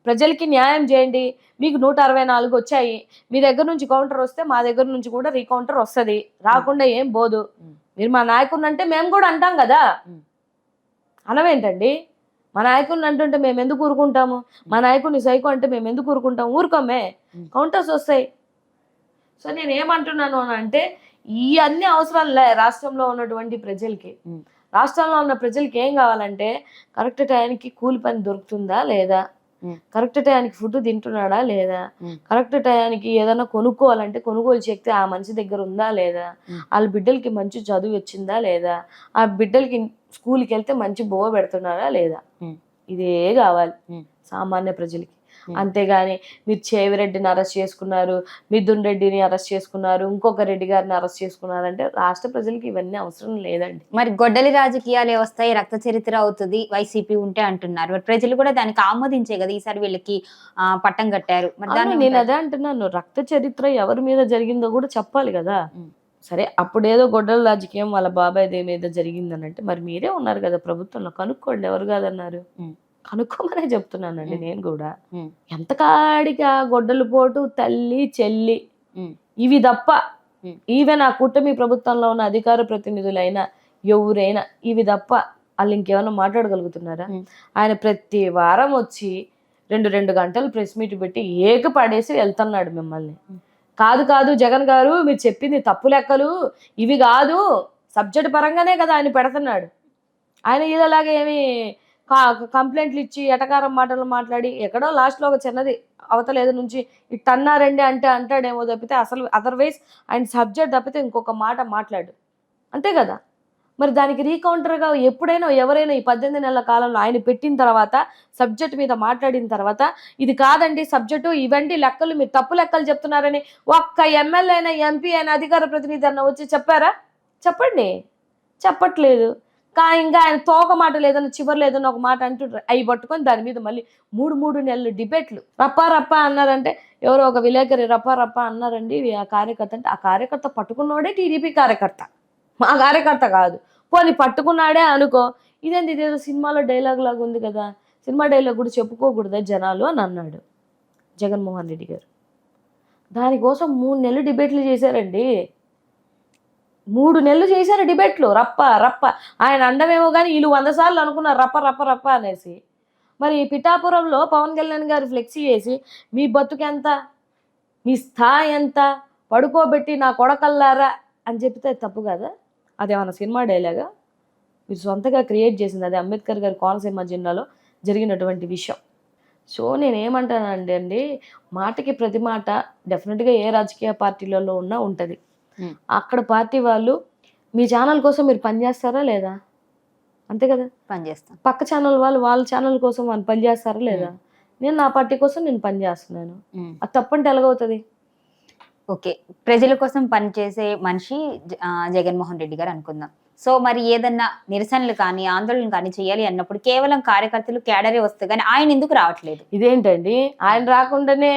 ప్రజలకి న్యాయం చేయండి. మీకు 164 వచ్చాయి. మీ దగ్గర నుంచి కౌంటర్ వస్తే మా దగ్గర నుంచి కూడా రీకౌంటర్ వస్తుంది, రాకుండా ఏం పోదు. మీరు మా నాయకుడిని అంటే మేము కూడా అంటాం కదా. అనవేంటండి? మా నాయకుడిని అంటుంటే మేము ఎందుకు ఊరుకుంటాము? మా నాయకుడిని సైకో అంటే మేము ఎందుకు ఊరుకుంటాము? ఊరుకోమే, కౌంటర్స్ వస్తాయి. సో నేను ఏమంటున్నాను అంటే, ఈ అన్ని అవసరాలు రాష్ట్రంలో ఉన్నటువంటి ప్రజలకి. రాష్ట్రంలో ఉన్న ప్రజలకి ఏం కావాలంటే, కరెక్ట్ టైంకి కూలి పని దొరుకుతుందా లేదా, కరెక్ట్ టైంకి ఫుడ్ తింటున్నాడా లేదా, కరెక్ట్ టైంకి ఏదైనా కొనుక్కోవాలంటే కొనుగోలు శక్తి ఆ మనిషి దగ్గర ఉందా లేదా, వాళ్ళ బిడ్డలకి మంచి చదువు వచ్చిందా లేదా, ఆ బిడ్డలకి స్కూల్కి వెళ్తే మంచి బోవ పెడుతున్నారా లేదా. ఇదే కావాలి సామాన్య ప్రజలకి. అంతేగాని మీరు చేవిరెడ్డిని అరెస్ట్ చేసుకున్నారు, మిథున్ రెడ్డిని అరెస్ట్ చేసుకున్నారు, ఇంకొక రెడ్డి గారిని అరెస్ట్ చేసుకున్నారంటే రాష్ట్ర ప్రజలకి ఇవన్నీ అవసరం లేదండి. మరి గొడ్డలి రాజకీయాలు వస్తాయి, రక్త చరిత్ర అవుతుంది వైసీపీ ఉంటే అంటున్నారు. మరి ప్రజలు కూడా దానికి ఆమోదించే కదా ఈసారి వీళ్ళకి పట్టం కట్టారు. మరి దాన్ని నేను అదే అంటున్నాను, రక్త చరిత్ర ఎవరి మీద జరిగిందో కూడా చెప్పాలి కదా. సరే అప్పుడేదో గొడ్డల రాజకీయం వాళ్ళ బాబాయ్ మీద జరిగిందని అంటే, మరి మీరే ఉన్నారు కదా ప్రభుత్వంలో, కనుక్కోండి ఎవరు కాదన్నారు. కనుక్కోమనే చెప్తున్నానండి నేను కూడా. ఎంత కాడిగా గొడ్డలు పోటు, తల్లి చెల్లి ఇవి తప్ప, ఈవెన్ ఆ కూటమి ప్రభుత్వంలో ఉన్న అధికార ప్రతినిధులైనా ఎవరైనా ఇవి తప్ప వాళ్ళు ఇంకేమైనా మాట్లాడగలుగుతున్నారా? ఆయన ప్రతి వారం వచ్చి 2 గంటలు ప్రెస్ మీట్ పెట్టి పడేసి వెళ్తున్నాడు మిమ్మల్ని. కాదు జగన్ గారు మీరు చెప్పింది తప్పు లెక్కలు ఇవి కాదు, సబ్జెక్ట్ పరంగానే కదా ఆయన పెడుతున్నాడు. ఆయన ఇలాగే ఏమి కంప్లైంట్లు ఇచ్చి ఎటకారం మాటలు మాట్లాడి ఎక్కడో లాస్ట్లో ఒక చిన్నది అవతల నుంచి ఇట్ అన్నారండి అంటే అంటాడేమో తప్పితే, అసలు అదర్వైజ్ ఆయన సబ్జెక్ట్ తప్పితే ఇంకొక మాట మాట్లాడు, అంతే కదా. మరి దానికి రీకౌంటర్గా ఎప్పుడైనా ఎవరైనా ఈ 18 నెలల కాలంలో ఆయన పెట్టిన తర్వాత సబ్జెక్ట్ మీద మాట్లాడిన తర్వాత, ఇది కాదండి సబ్జెక్టు, ఇవండి లెక్కలు, మీరు తప్పు లెక్కలు చెప్తున్నారని ఒక్క ఎమ్మెల్యే అయినా ఎంపీ అయినా అధికార ప్రతినిధి అన్న వచ్చి చెప్పారా? చెప్పండి, చెప్పట్లేదు. ఇంకా ఆయన తోక మాట లేదన్నా చివరి లేదన్నా ఒక మాట అంటుంటారు, అవి పట్టుకొని దాని మీద మళ్ళీ 3 నెలలు డిబేట్లు. రప్పా అన్నారంటే ఎవరో ఒక విలేకరి రప్పా అన్నారండి ఆ కార్యకర్త అంటే, ఆ కార్యకర్త పట్టుకున్నోడే టీడీపీ కార్యకర్త, మా కార్యకర్త కాదు. పోనీ పట్టుకున్నాడే అనుకో, ఇదేదో సినిమాలో డైలాగ్ లాగా ఉంది కదా, సినిమా డైలాగ్ కూడా చెప్పుకోకూడదా జనాలు అని అన్నాడు జగన్మోహన్ రెడ్డి గారు. దానికోసం 3 నెలలు డిబేట్లు చేశారండి. 3 నెలలు చేశారు డిబేట్లు, రప్ప. ఆయన అండమేమో కానీ వీళ్ళు 100 సార్లు అనుకున్నారు రప్ప అనేసి. మరి పిఠాపురంలో పవన్ కళ్యాణ్ గారు ఫ్లెక్సీ చేసి మీ బతుకెంత, మీ స్థాయి ఎంత, పడుకోబెట్టి నా కొడకల్లారా అని చెప్తే తప్పు కదా? అదేమన్నా సినిమా డైలాగా? మీరు సొంతగా క్రియేట్ చేసింది. అది అంబేద్కర్ గారి కోనసీమ జిల్లాలో జరిగినటువంటి విషయం. సో నేనేమంటానండి అండి, మాటకి ప్రతి మాట డెఫినెట్గా ఏ రాజకీయ పార్టీలలో ఉన్నా ఉంటుంది. అక్కడ పార్టీ వాళ్ళు మీ ఛానల్ కోసం మీరు పనిచేస్తారా లేదా? అంతే కదా, పనిచేస్తాం. పక్క ఛానల్ వాళ్ళు వాళ్ళ ఛానల్ కోసం వాళ్ళు పనిచేస్తారా లేదా? నేను నా పార్టీ కోసం నేను పనిచేస్తున్నాను, అది తప్పంటే ఎలాగవుతుంది? ఓకే. ప్రజల కోసం పనిచేసే మనిషి జగన్మోహన్ రెడ్డి గారు అనుకుందాం. సో, మరి ఏదన్నా నిరసనలు కానీ, ఆందోళనలు కానీ చేయాలి అన్నప్పుడు కేవలం కార్యకర్తలు, క్యాడరే వస్తే గాని ఆయన ఎందుకు రావట్లేదు? ఇదేంటండి, ఆయన రాకుండానే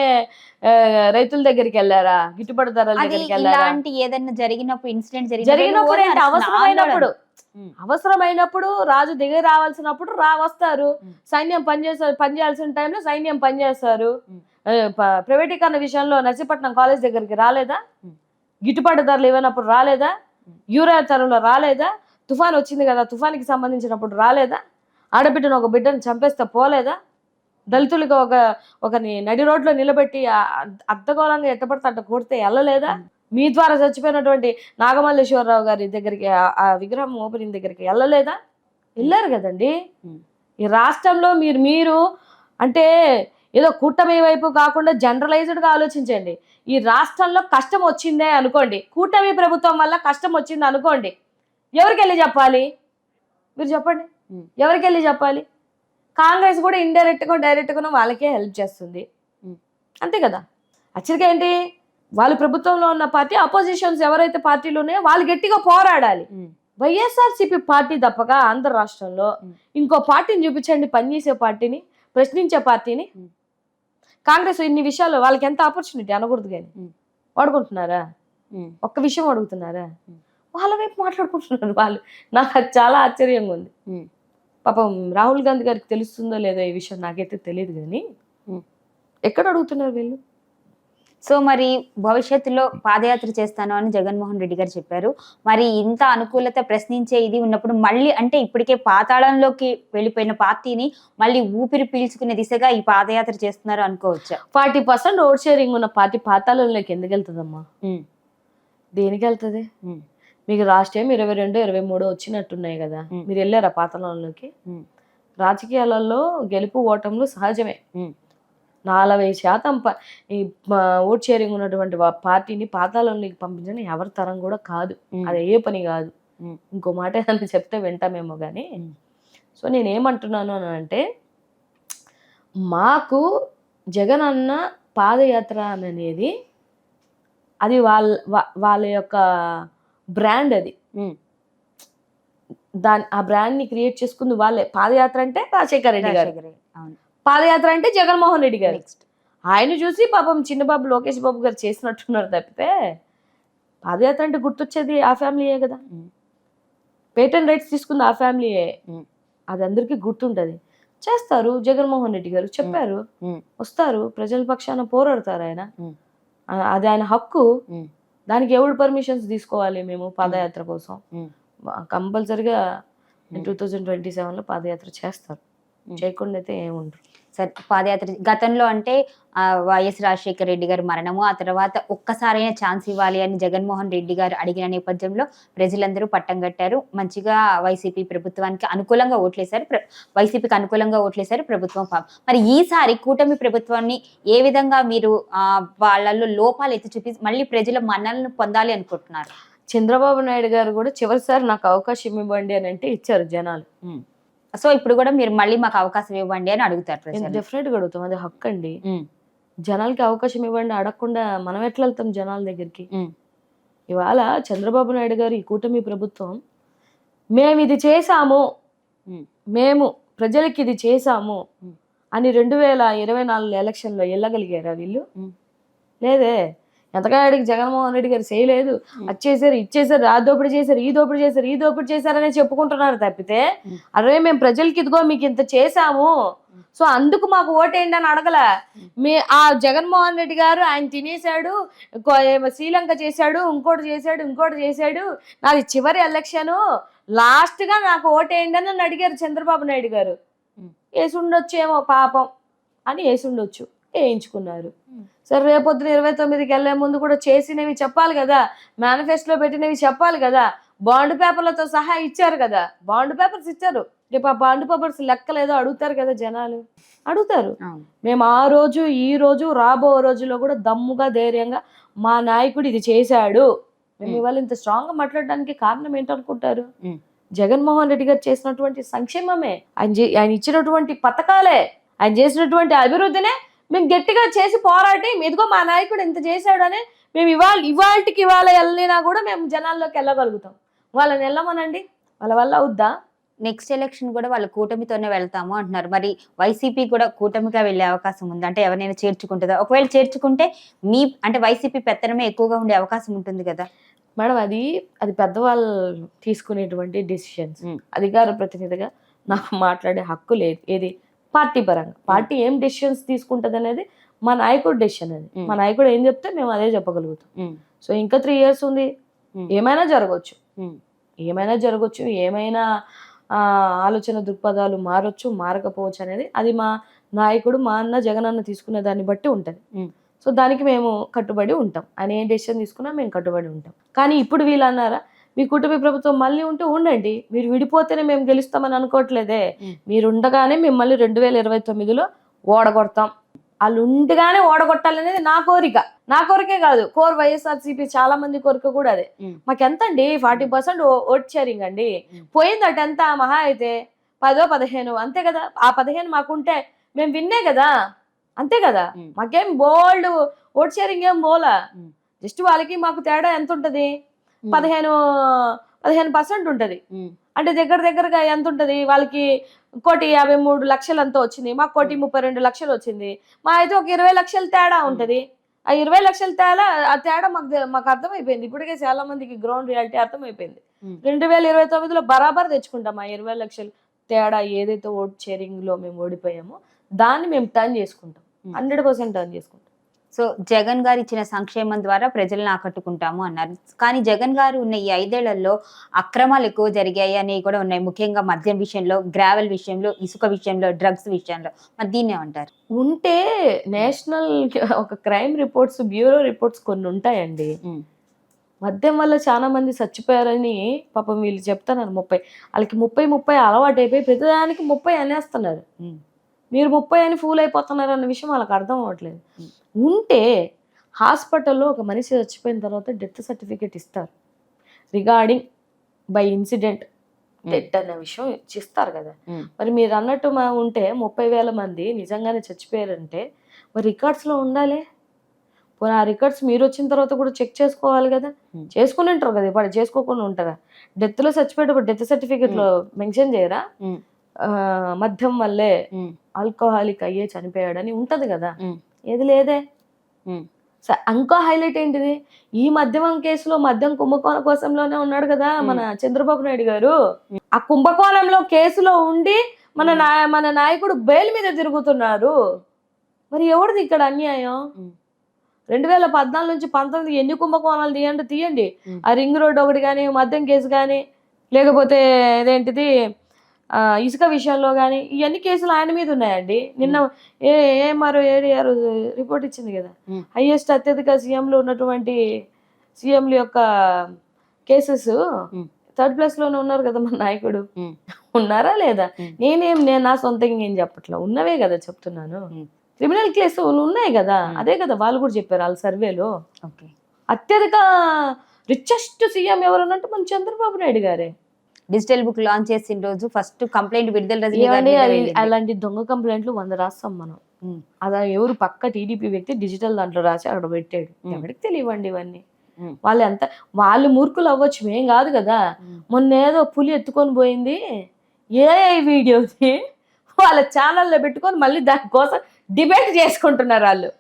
రైతుల దగ్గరికి వెళ్ళారా? గిట్టుబాటు ధరల అది దగ్గరికి వెళ్ళారా? ఇలాంటి ఏదన్నా జరిగినప్పుడు ఇన్సిడెంట్ జరిగినప్పుడు ఏంటి, అవసరమైనప్పుడు ఉమ్. అవసరమైనప్పుడు రాజు దిగి రావాల్సినప్పుడు వస్తారు. సైన్యం పనిచేయాల్సిన టైంలో సైన్యం పనిచేస్తారు. ప్రైవేటీకరణ విషయంలో నర్సీపట్నం కాలేజ్ దగ్గరికి రాలేదా? గిట్టుబాటు ధరలు ఇవ్వనప్పుడు రాలేదా? యూరియా ధరలో రాలేదా? తుఫాన్ వచ్చింది కదా, తుఫానికి సంబంధించినప్పుడు రాలేదా? ఆడబిడ్డను ఒక బిడ్డను చంపేస్తే పోలేదా? దళితులకి ఒకని నడి రోడ్లో నిలబెట్టి అర్ధగోళంగా ఎట్టబడితే అట్ట కొడితే వెళ్ళలేదా? మీ ద్వారా చచ్చిపోయినటువంటి నాగమల్లేశ్వరరావు గారి దగ్గరికి, ఆ విగ్రహం ఓపెనింగ్ దగ్గరికి వెళ్ళలేదా? వెళ్ళారు కదండి. ఈ రాష్ట్రంలో మీరు అంటే ఏదో కూటమి వైపు కాకుండా జనరలైజ్డ్గా ఆలోచించండి. ఈ రాష్ట్రంలో కష్టం వచ్చిందే అనుకోండి, కూటమి ప్రభుత్వం వల్ల కష్టం వచ్చింది అనుకోండి, ఎవరికి వెళ్ళి చెప్పాలి? మీరు చెప్పండి, ఎవరికి వెళ్ళి చెప్పాలి? కాంగ్రెస్ కూడా ఇండైరెక్ట్గా డైరెక్ట్గానో వాళ్ళకే హెల్ప్ చేస్తుంది, అంతే కదా. యాక్చువల్గా ఏంటి, వాళ్ళు ప్రభుత్వంలో ఉన్న పార్టీ, అపోజిషన్స్ ఎవరైతే పార్టీలు ఉన్నాయో వాళ్ళు గట్టిగా పోరాడాలి. వైఎస్ఆర్సీపీ పార్టీ తప్పక ఆంధ్ర రాష్ట్రంలో ఇంకో పార్టీని చూపించండి, పనిచేసే పార్టీని, ప్రశ్నించే పార్టీని. కాంగ్రెస్ ఇన్ని విషయాలు వాళ్ళకి ఎంత ఆపర్చునిటీ అనకూడదు, కానీ వాడుకుంటున్నారా? ఒక్క విషయం అడుగుతున్నారా? వాళ్ళ వైపు మాట్లాడుకుంటున్నారు వాళ్ళు. నాకు అది చాలా ఆశ్చర్యంగా ఉంది. పాపం రాహుల్ గాంధీ గారికి తెలుస్తుందో లేదో ఈ విషయం, నాకైతే తెలియదు, కానీ ఎక్కడ అడుగుతున్నారు వీళ్ళు? సో మరి భవిష్యత్తులో పాదయాత్ర చేస్తాను అని జగన్మోహన్ రెడ్డి గారు చెప్పారు. మరి ఇంత అనుకూలత ప్రశ్నించే ఇది ఉన్నప్పుడు మళ్ళీ అంటే ఇప్పటికే పాతాళంలోకి వెళ్ళిపోయిన పార్టీని మళ్ళీ ఊపిరి పీల్చుకునే దిశగా ఈ పాదయాత్ర చేస్తున్నారు అనుకోవచ్చా? 40% ఓట్ షేరింగ్ ఉన్న పార్టీ పాతాళంలోకి ఎందుకు వెళ్తుందమ్మా? దేనికి వెళ్తుంది? మీకు లాస్ట్ టైం 22, 23 వచ్చినట్టున్నాయి కదా, మీరు వెళ్ళారా పాతాళంలోకి? రాజకీయాలలో గెలుపు ఓటములు సహజమే. 40% ఈ ఓట్ షేరింగ్ ఉన్నటువంటి పార్టీని పాతాళంలోకి పంపించడం ఎవరి తరం కూడా కాదు, అది ఏ పని కాదు. ఇంకో మాట ఏదైనా చెప్తే వింటామేమో కానీ. సో నేనేమంటున్నాను అని అంటే, మాకు జగన్ అన్న పాదయాత్ర అనేది అది వాళ్ళ యొక్క బ్రాండ్, అది ఆ బ్రాండ్ని క్రియేట్ చేసుకుంది వాళ్ళే. పాదయాత్ర అంటే రాజశేఖర్ రెడ్డి గారు, పాదయాత్ర అంటే జగన్మోహన్ రెడ్డి గారు. ఆయన చూసి పాపం చిన్నబాబు లోకేష్ బాబు గారు చేసినట్టున్నారు తప్పితే, పాదయాత్ర అంటే గుర్తొచ్చేది ఆ ఫ్యామిలీయే కదా. పేటెంట్ రైట్స్ తీసుకుంది ఆ ఫ్యామిలీయే, అది అందరికీ గుర్తుంటది. చేస్తారు. జగన్మోహన్ రెడ్డి గారు చెప్పారు, వస్తారు, ప్రజల పక్షాన పోరాడతారు ఆయన, అది ఆయన హక్కు. దానికి ఎవరు పర్మిషన్స్ తీసుకోవాలి? మేము పాదయాత్ర కోసం కంపల్సరిగా 2027లో పాదయాత్ర చేస్తారు, చేయకుండా అయితే ఏముంటారు. సరే, పాదయాత్ర గతంలో అంటే వైఎస్ రాజశేఖర రెడ్డి గారి మరణము, ఆ తర్వాత ఒక్కసారైనా ఛాన్స్ ఇవ్వాలి అని జగన్మోహన్ రెడ్డి గారు అడిగిన నేపథ్యంలో ప్రజలందరూ పట్టం కట్టారు, మంచిగా వైసీపీ ప్రభుత్వానికి అనుకూలంగా ఓట్లేశారు, వైసీపీకి అనుకూలంగా ఓట్లేశారు ప్రభుత్వం. మరి ఈసారి కూటమి ప్రభుత్వాన్ని ఏ విధంగా మీరు వాళ్ళల్లో లోపాలు ఎత్తి చూపి మళ్ళీ ప్రజల మన్నలను పొందాలి అనుకుంటున్నారు? చంద్రబాబు నాయుడు గారు కూడా చివరిసారి నాకు అవకాశం ఇవ్వండి అని అంటే ఇచ్చారు జనాలు. సో ఇప్పుడు కూడా మీరు మళ్ళీ మాకు అవకాశం ఇవ్వండి అని అడుగుతారు? డెఫినెట్ గా అడుగుతాం, అది హక్కు అండి. జనాలకి అవకాశం ఇవ్వండి, అడగకుండా మనం ఎట్లా వెళ్తాం జనాల దగ్గరికి? ఇవాళ చంద్రబాబు నాయుడు గారు, ఈ కూటమి ప్రభుత్వం, మేము ఇది చేసాము, మేము ప్రజలకి ఇది చేసాము అని 2024 ఎలక్షన్లో వెళ్ళగలిగారా వీళ్ళు? లేదే. ఎంతకాడికి జగన్మోహన్ రెడ్డి గారు చేయలేదు, అది చేశారు, ఇచ్చేసారు, ఆ దోపిడీ చేశారు, ఈ దోపిడీ చేశారు, ఈ దోపిడీ చేశారనే చెప్పుకుంటున్నారు తప్పితే, అరే మేము ప్రజలకి ఇదిగో మీకు ఇంత చేశాము, సో అందుకు మాకు ఓటేయండి అని అడగల. ఆ జగన్మోహన్ రెడ్డి గారు ఆయన తినేశాడు, శ్రీలంక చేశాడు, ఇంకోటి చేశాడు, నాది చివరి ఎలక్షన్, లాస్ట్ గా నాకు ఓటేయండి అని అడిగారు చంద్రబాబు నాయుడు గారు. వేసుండొచ్చేమో పాపం అని వేసుండొచ్చు, వేయించుకున్నారు. సరే, రేపొద్దున 29కి వెళ్లే ముందు కూడా చేసినవి చెప్పాలి కదా, మేనిఫెస్టోలో పెట్టినవి చెప్పాలి కదా, బాండ్ పేపర్లతో సహా ఇచ్చారు కదా, బాండ్ పేపర్స్ ఇచ్చారు. రేపు ఆ బాండ్ పేపర్స్ లెక్కలేదో అడుగుతారు కదా జనాలు, అడుగుతారు. మేము ఆ రోజు, ఈ రోజు, రాబో రోజులో కూడా దమ్ముగా, ధైర్యంగా మా నాయకుడు ఇది చేశాడు. మేము ఇవాళ ఇంత స్ట్రాంగ్ గా మాట్లాడడానికి కారణం ఏంటనుకుంటారు? జగన్మోహన్ రెడ్డి గారు చేసినటువంటి సంక్షేమమే, ఆయన ఇచ్చినటువంటి పథకాలే, ఆయన చేసినటువంటి అభివృద్ధినే మేము గట్టిగా చేసి పోరాటి, ఇదిగో మా నాయకుడు ఇంత చేశాడు అని మేము ఇవాళకి ఇవాళ వెళ్ళినా కూడా మేము జనాల్లోకి వెళ్ళగలుగుతాం. వాళ్ళని వెళ్ళమనండి, వాళ్ళ వల్ల అవుద్దా? నెక్స్ట్ ఎలక్షన్ కూడా వాళ్ళు కూటమితోనే వెళ్తాము అంటున్నారు. మరి వైసీపీ కూడా కూటమిగా వెళ్ళే అవకాశం ఉంది అంటే ఎవరైనా చేర్చుకుంటుందా? ఒకవేళ చేర్చుకుంటే అంటే వైసీపీ పెత్తనమే ఎక్కువగా ఉండే అవకాశం ఉంటుంది కదా మేడం. అది పెద్దవాళ్ళు తీసుకునేటువంటి డిసిషన్స్. అధికార ప్రతినిధిగా నాకు మాట్లాడే హక్కు లేదు. ఏది పార్టీ పరంగా పార్టీ ఏం డెసిషన్స్ తీసుకుంటుంది అనేది మా నాయకుడు డెసిషన్. అది మా నాయకుడు ఏం చెప్తే మేము అదే చెప్పగలుగుతాం. సో ఇంకా 3 years ఉంది, ఏమైనా జరగవచ్చు, ఏమైనా ఆలోచన దృక్పథాలు మారొచ్చు, మారకపోవచ్చు అనేది అది మా నాయకుడు, మా అన్న జగన్ అన్న తీసుకునే దాన్ని బట్టి ఉంటుంది. సో దానికి మేము కట్టుబడి ఉంటాం. ఆయన ఏం డెసిషన్ తీసుకున్నా మేము కట్టుబడి ఉంటాం. కానీ ఇప్పుడు వీళ్ళు అన్నారా, మీ కుటుంబ ప్రభుత్వం మళ్ళీ ఉంటే ఉండండి, మీరు విడిపోతేనే మేము గెలుస్తామని అనుకోవట్లేదే. మీరు ఉండగానే మిమ్మల్ని 2029లో ఓడగొడతాం. వాళ్ళు ఉండగానే ఓడగొట్టాలనేది నా కోరికే కాదు, కోర్ వైఎస్ఆర్సీపీ చాలా మంది కోరిక కూడా అదే. మాకెంతండి 40% ఓట్ షేరింగ్ అండి. పోయిందట ఎంత మహా అయితే 10-15, అంతే కదా. ఆ 15 మాకుంటే మేము విన్నే కదా, అంతే కదా. మాకేం బోల్డ్ ఓట్ షేరింగ్ ఏం పోలా. జస్ట్ వాళ్ళకి మాకు తేడా ఎంత ఉంటది, 15% ఉంటది. అంటే దగ్గరగా ఎంత ఉంటది, వాళ్ళకి 1,53,00,000 అంతా వచ్చింది, మాకు 1,32,00,000 వచ్చింది. మా అయితే ఒక 20 లక్షల తేడా ఉంటది. ఆ 20 లక్షల తేడా మాకు అర్థమైపోయింది. ఇప్పటికే చాలా మందికి గ్రౌండ్ రియాలిటీ అర్థమైపోయింది. 2029లో బరాబర్ తెచ్చుకుంటాం. ఆ 20 లక్షలు తేడా ఏదైతే ఓట్ షేరింగ్ లో మేము ఓడిపోయామో దాన్ని మేము టర్న్ చేసుకుంటాం, 100% టర్న్ చేసుకుంటాం. సో జగన్ గారు ఇచ్చిన సంక్షేమం ద్వారా ప్రజలను ఆకట్టుకుంటాము అన్నారు. కానీ జగన్ గారు ఉన్న ఈ 5 ఏళ్లలో అక్రమాలు ఎక్కువ జరిగాయి అనేవి కూడా ఉన్నాయి. ముఖ్యంగా మద్యం విషయంలో, గ్రావెల్ విషయంలో, ఇసుక విషయంలో, డ్రగ్స్ విషయంలో. మరి దీన్ని ఏమంటారు? ఉంటే నేషనల్ ఒక క్రైమ్ రిపోర్ట్స్, బ్యూరో రిపోర్ట్స్ కొన్ని ఉంటాయండి. మద్యం వల్ల చాలా మంది చచ్చిపోయారని పాపం వీళ్ళు చెప్తున్నారు. 30 వాళ్ళకి 30 అలవాటు అయిపోయి ప్రతిదానికి 30 అనేస్తున్నారు. మీరు 30 అని ఫూల్ అయిపోతున్నారు అన్న విషయం వాళ్ళకి అర్థం అవ్వట్లేదు. ఉంటే హాస్పిటల్లో ఒక మనిషి చచ్చిపోయిన తర్వాత డెత్ సర్టిఫికేట్ ఇస్తారు, రిగార్డింగ్ బై ఇన్సిడెంట్ డెత్ అనే విషయం ఇస్తారు కదా. మరి మీరు అన్నట్టు ఉంటే 30,000 మంది నిజంగానే చచ్చిపోయారంటే మరి రికార్డ్స్లో ఉండాలి. పోనీ ఆ రికార్డ్స్ మీరు వచ్చిన తర్వాత కూడా చెక్ చేసుకోవాలి కదా. చేసుకుని ఉంటారు కదా, ఇప్పుడు చేసుకోకుండా ఉంటారా? డెత్లో చచ్చిపోయేటప్పుడు డెత్ సర్టిఫికేట్లో మెన్షన్ చేయరా మద్యం వల్లే ఆల్కహాలిక్ అయ్యే చనిపోయాడని ఉంటది కదా. ఏది లేదే. ఇంకా హైలైట్ ఏంటిది, ఈ మద్యం కేసులో మద్యం కుంభకోణ కోసంలోనే ఉన్నాడు కదా మన చంద్రబాబు నాయుడు గారు. ఆ కుంభకోణంలో కేసులో ఉండి మన నాయకుడు బెయిల్ మీద తిరుగుతున్నారు. మరి ఎవరిది ఇక్కడ అన్యాయం? 2014 నుంచి 19 ఎన్ని కుంభకోణాలు తీయండి. ఆ రింగ్ రోడ్ ఒకటి కానీ, మద్యం కేసు కానీ, లేకపోతే ఇదేంటిది ఇసుక విషయంలో కానీ, ఇవన్నీ కేసులు ఆయన మీద ఉన్నాయండి. నిన్న ఏమారో ఏడిఆర్ రిపోర్ట్ ఇచ్చింది కదా, హైయెస్ట్ అత్యధిక సీఎంలు ఉన్నటువంటి సీఎంల యొక్క కేసెస్ 3rd place లోనే ఉన్నారు కదా మన నాయకుడు. ఉన్నారా లేదా? నేను నా సొంతంగా ఏం చెప్పట్లా, ఉన్నవే కదా చెప్తున్నాను. క్రిమినల్ కేసులు ఉన్నాయి కదా, అదే కదా వాళ్ళు కూడా చెప్పారు వాళ్ళ సర్వేలో. అత్యధిక రిచెస్ట్ సీఎం ఎవరన్నట్టు మన చంద్రబాబు నాయుడు గారే. డిజిటల్ బుక్ లాంచ్ చేసిన రోజు ఫస్ట్ కంప్లైంట్ విడుదల అలాంటి దొంగ కంప్లైంట్లు 100 రాస్తాం మనం. అలా ఎవరు పక్క టీడీపీ వ్యక్తి డిజిటల్ దాంట్లో రాసి అక్కడ పెట్టాడు, ఎవరికి తెలియవండి ఇవన్నీ. వాళ్ళు మూర్ఖులు అవ్వచ్చు, మేం కాదు కదా. మొన్న ఏదో పులి ఎత్తుకొని పోయింది ఏఐ వీడియోది వాళ్ళ ఛానల్లో పెట్టుకొని మళ్ళీ దానికోసం డిబేట్ చేసుకుంటున్నారు వాళ్ళు.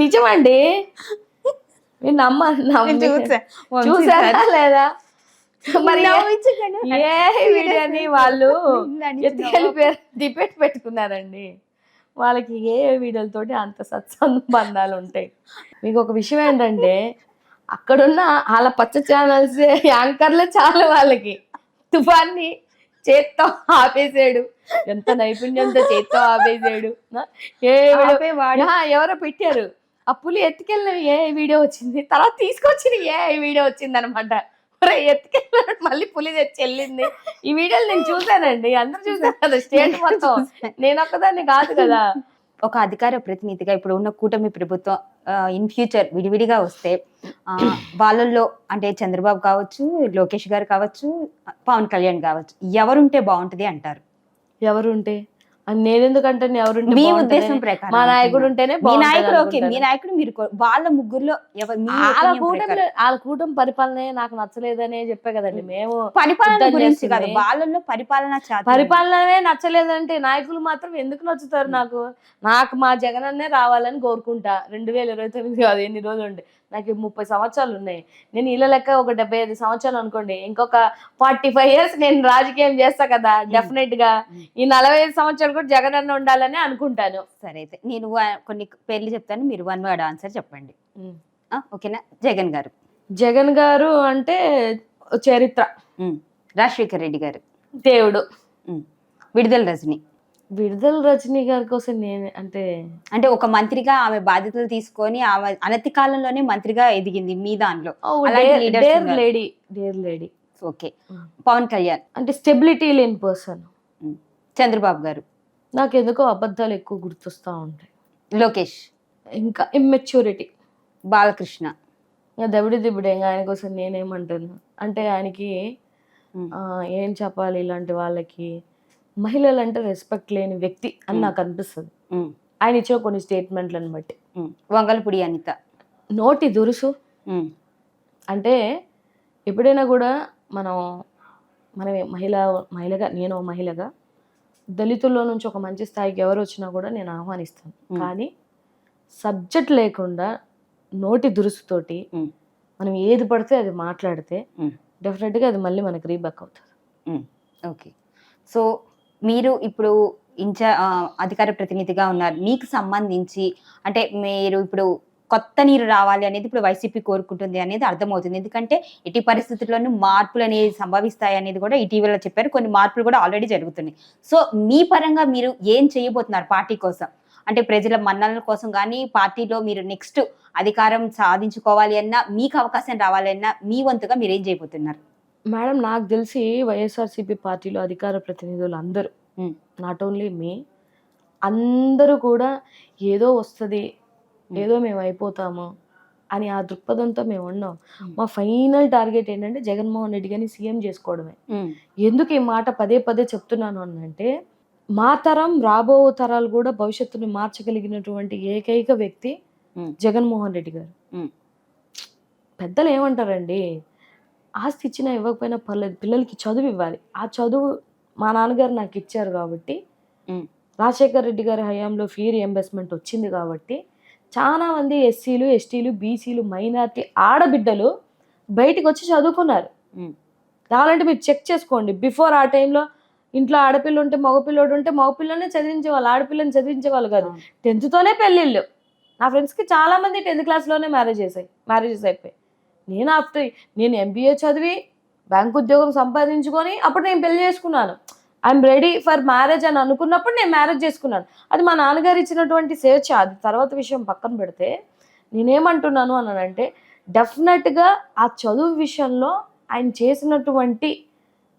నిజమండి, చూసారా లేదా? మరి ఏ వీడియోని వాళ్ళు ఎత్తుకెళ్ళి డిబేట్ పెట్టుకున్నారండి. వాళ్ళకి ఏ వీడియోలతోటి అంత సత్సంబంధాలు ఉంటాయి. మీకు ఒక విషయం ఏంటంటే, అక్కడున్న వాళ్ళ పచ్చ ఛానల్స్ యాంకర్లే చాలు వాళ్ళకి. తుఫాన్ని చేత్తో ఆపేసాడు, ఎంత నైపుణ్యంతో చేత్తో ఆపేసాడు. ఎవరో పెట్టారు ఆ పులి ఎత్తుకెళ్ళిన ఏ వీడియో వచ్చింది, తర్వాత తీసుకొచ్చిన ఏ వీడియో వచ్చింది అనమాట. ఎత్తుకెళ్ళాడు మళ్ళీ పులి తెచ్చి వెళ్ళింది. ఈ వీడియోలు నేను చూసానండి, అందరూ చూసాను కదా, స్టేట్ మొత్తం, నేను ఒక్కదాన్ని కాదు కదా. ఒక అధికార ప్రతినిధిగా ఇప్పుడు ఉన్న కూటమి ప్రభుత్వం ఇన్ ఫ్యూచర్ విడివిడిగా వస్తే వాళ్ళల్లో అంటే చంద్రబాబు కావచ్చు, లోకేష్ గారు కావచ్చు, పవన్ కళ్యాణ్ కావచ్చు, ఎవరుంటే బాగుంటుంది అంటారు? ఎవరుంటే అని నేను ఎందుకంటే ఎవరుంటే మీ బాగుంటదని? ఉద్దేశం ప్రకారం మా నాయకుడు అంటున్నా. ఉంటేనే మీ బాగుంటది నాయకుడు ఓకే, మీ అనుకుంటాను. నాయకుడు మీరు వాళ్ళ ముగ్గురులో ఎవరు మీ opinion ప్రకారం? వాళ్ళ కూటమి పరిపాలనే నాకు నచ్చలేదనే చెప్పే కదండి మేము పరిపాలన యుద్ధం గురించి చేస్తుంది. కాదు, వాళ్ళల్లో పరిపాలన చాతుర్యం. పరిపాలనే నచ్చలేదంటే నాయకులు మాత్రం ఎందుకు నచ్చుతారు నాకు? నాకు మా జగనన్నే రావాలని కోరుకుంటా. 2029 కాదు, ఎన్ని రోజులు ఉండే నాకు 30 సంవత్సరాలు ఉన్నాయి. నేను ఇళ్ళ లెక్క ఒక 75 సంవత్సరాలు అనుకోండి, ఇంకొక 45 ఇయర్స్ నేను రాజకీయం చేస్తా కదా, డెఫినెట్ గా ఈ 45 సంవత్సరాలు కూడా జగనన్న ఉండాలని అనుకుంటాను. సరే, అయితే నేను కొన్ని పేర్లు చెప్తాను, మీరు 1 word ఆన్సర్ చెప్పండి. ఓకేనా? జగన్ గారు. జగన్ గారు అంటే చరిత్ర, రాజశేఖర్ రెడ్డి గారు. దేవుడు. విడుదల రజని. విడుదల రజనీ గారి కోసం నేను అంటే ఒక మంత్రిగా ఆమె బాధ్యతలు తీసుకొని ఆమె అనతి కాలంలోనే మంత్రిగా ఎదిగింది మీ దానిలో. Dare lady. Okay. Pawan Kalyan అంటే స్టెబిలిటీ లేని పర్సన్. చంద్రబాబు గారు. నాకు ఎందుకో అబద్ధాలు ఎక్కువ గుర్తొస్తా ఉంటాయి. లోకేష్. ఇంకా ఇమ్మెచ్యూరిటీ. బాలకృష్ణ. దబిడే ఆయన కోసం నేనేమంటాను అంటే ఆయనకి ఏం చెప్పాలి, ఇలాంటి వాళ్ళకి మహిళలు అంటే రెస్పెక్ట్ లేని వ్యక్తి అని నాకు అనిపిస్తుంది ఆయన ఇచ్చిన కొన్ని స్టేట్మెంట్లను బట్టి. వంగలపూడి అనిత. నోటి దురుసు. అంటే ఎప్పుడైనా కూడా మనం మహిళగా నేను మహిళగా దళితుల్లో నుంచి ఒక మంచి స్థాయికి ఎవరు వచ్చినా కూడా నేను ఆహ్వానిస్తాను. కానీ సబ్జెక్ట్ లేకుండా నోటి దురుసుతోటి మనం ఏది పడితే అది మాట్లాడితే డెఫినెట్గా అది మళ్ళీ మనకి రీబ్యాక్ అవుతుంది. ఓకే. సో మీరు ఇప్పుడు అధికార ప్రతినిధిగా ఉన్నారు, మీకు సంబంధించి అంటే మీరు ఇప్పుడు కొత్త నీరు రావాలి అనేది ఇప్పుడు వైసీపీ కోరుకుంటుంది అనేది అర్థమవుతుంది. ఎందుకంటే ఎట్టి పరిస్థితుల్లోనూ మార్పులు అనేది సంభవిస్తాయి అనేది కూడా ఇటీవల చెప్పారు. కొన్ని మార్పులు కూడా ఆల్రెడీ జరుగుతున్నాయి. సో మీ పరంగా మీరు ఏం చేయబోతున్నారు పార్టీ కోసం? అంటే ప్రజల మన్ననల కోసం కానీ, పార్టీలో మీరు నెక్స్ట్ అధికారం సాధించుకోవాలి అన్నా, మీకు అవకాశం రావాలి అన్నా మీ వంతుగా మీరు ఏం చేయబోతున్నారు? మేడం, నాకు తెలిసి వైఎస్ఆర్సీపీ పార్టీలో అధికార ప్రతినిధులు అందరూ, నాట్ ఓన్లీ మీ, అందరూ కూడా ఏదో వస్తుంది, ఏదో మేము అయిపోతాము అని ఆ దృక్పథంతో మేము ఉన్నాం. మా ఫైనల్ టార్గెట్ ఏంటంటే జగన్మోహన్ రెడ్డి గారిని సీఎం చేసుకోవడమే. ఎందుకు ఈ మాట పదే చెప్తున్నాను అంటే, మా తరం రాబో తరాలు కూడా భవిష్యత్తుని మార్చగలిగినటువంటి ఏకైక వ్యక్తి జగన్మోహన్ రెడ్డి గారు. పెద్దలు ఏమంటారండి, ఆస్తి ఇచ్చినా ఇవ్వకపోయినా పర్లేదు, పిల్లలకి చదువు ఇవ్వాలి. ఆ చదువు మా నాన్నగారు నాకు ఇచ్చారు కాబట్టి, రాజశేఖర్ రెడ్డి గారి హయాంలో ఫీ రీఎంబర్స్మెంట్ వచ్చింది కాబట్టి చాలా మంది ఎస్సీలు, ఎస్టీలు, బీసీలు, మైనార్టీ ఆడబిడ్డలు బయటికి వచ్చి చదువుకున్నారు. కావాలంటే మీరు చెక్ చేసుకోండి. బిఫోర్ ఆ టైంలో ఇంట్లో ఆడపిల్ల ఉంటే మగపిల్లోడు ఉంటే మగపిల్లనే చదివించేవాళ్ళు, ఆడపిల్లని చదివించేవాళ్ళు కాదు. 10th పెళ్ళిళ్ళు. నా ఫ్రెండ్స్కి చాలా మంది 10th క్లాస్లోనే మ్యారేజెస్ అయిపోయాయి. నేను ఎంబీఏ చదివి బ్యాంక్ ఉద్యోగం సంపాదించుకొని అప్పుడు నేను పెళ్లి చేసుకున్నాను. ఐఎమ్ రెడీ ఫర్ మ్యారేజ్ అని అనుకున్నప్పుడు నేను మ్యారేజ్ చేసుకున్నాను. అది మా నాన్నగారు ఇచ్చినటువంటి స్వేచ్ఛ. అది తర్వాత విషయం పక్కన పెడితే నేనేమంటున్నాను అనంటే, డెఫినెట్గా ఆ చదువు విషయంలో ఆయన చేసినటువంటి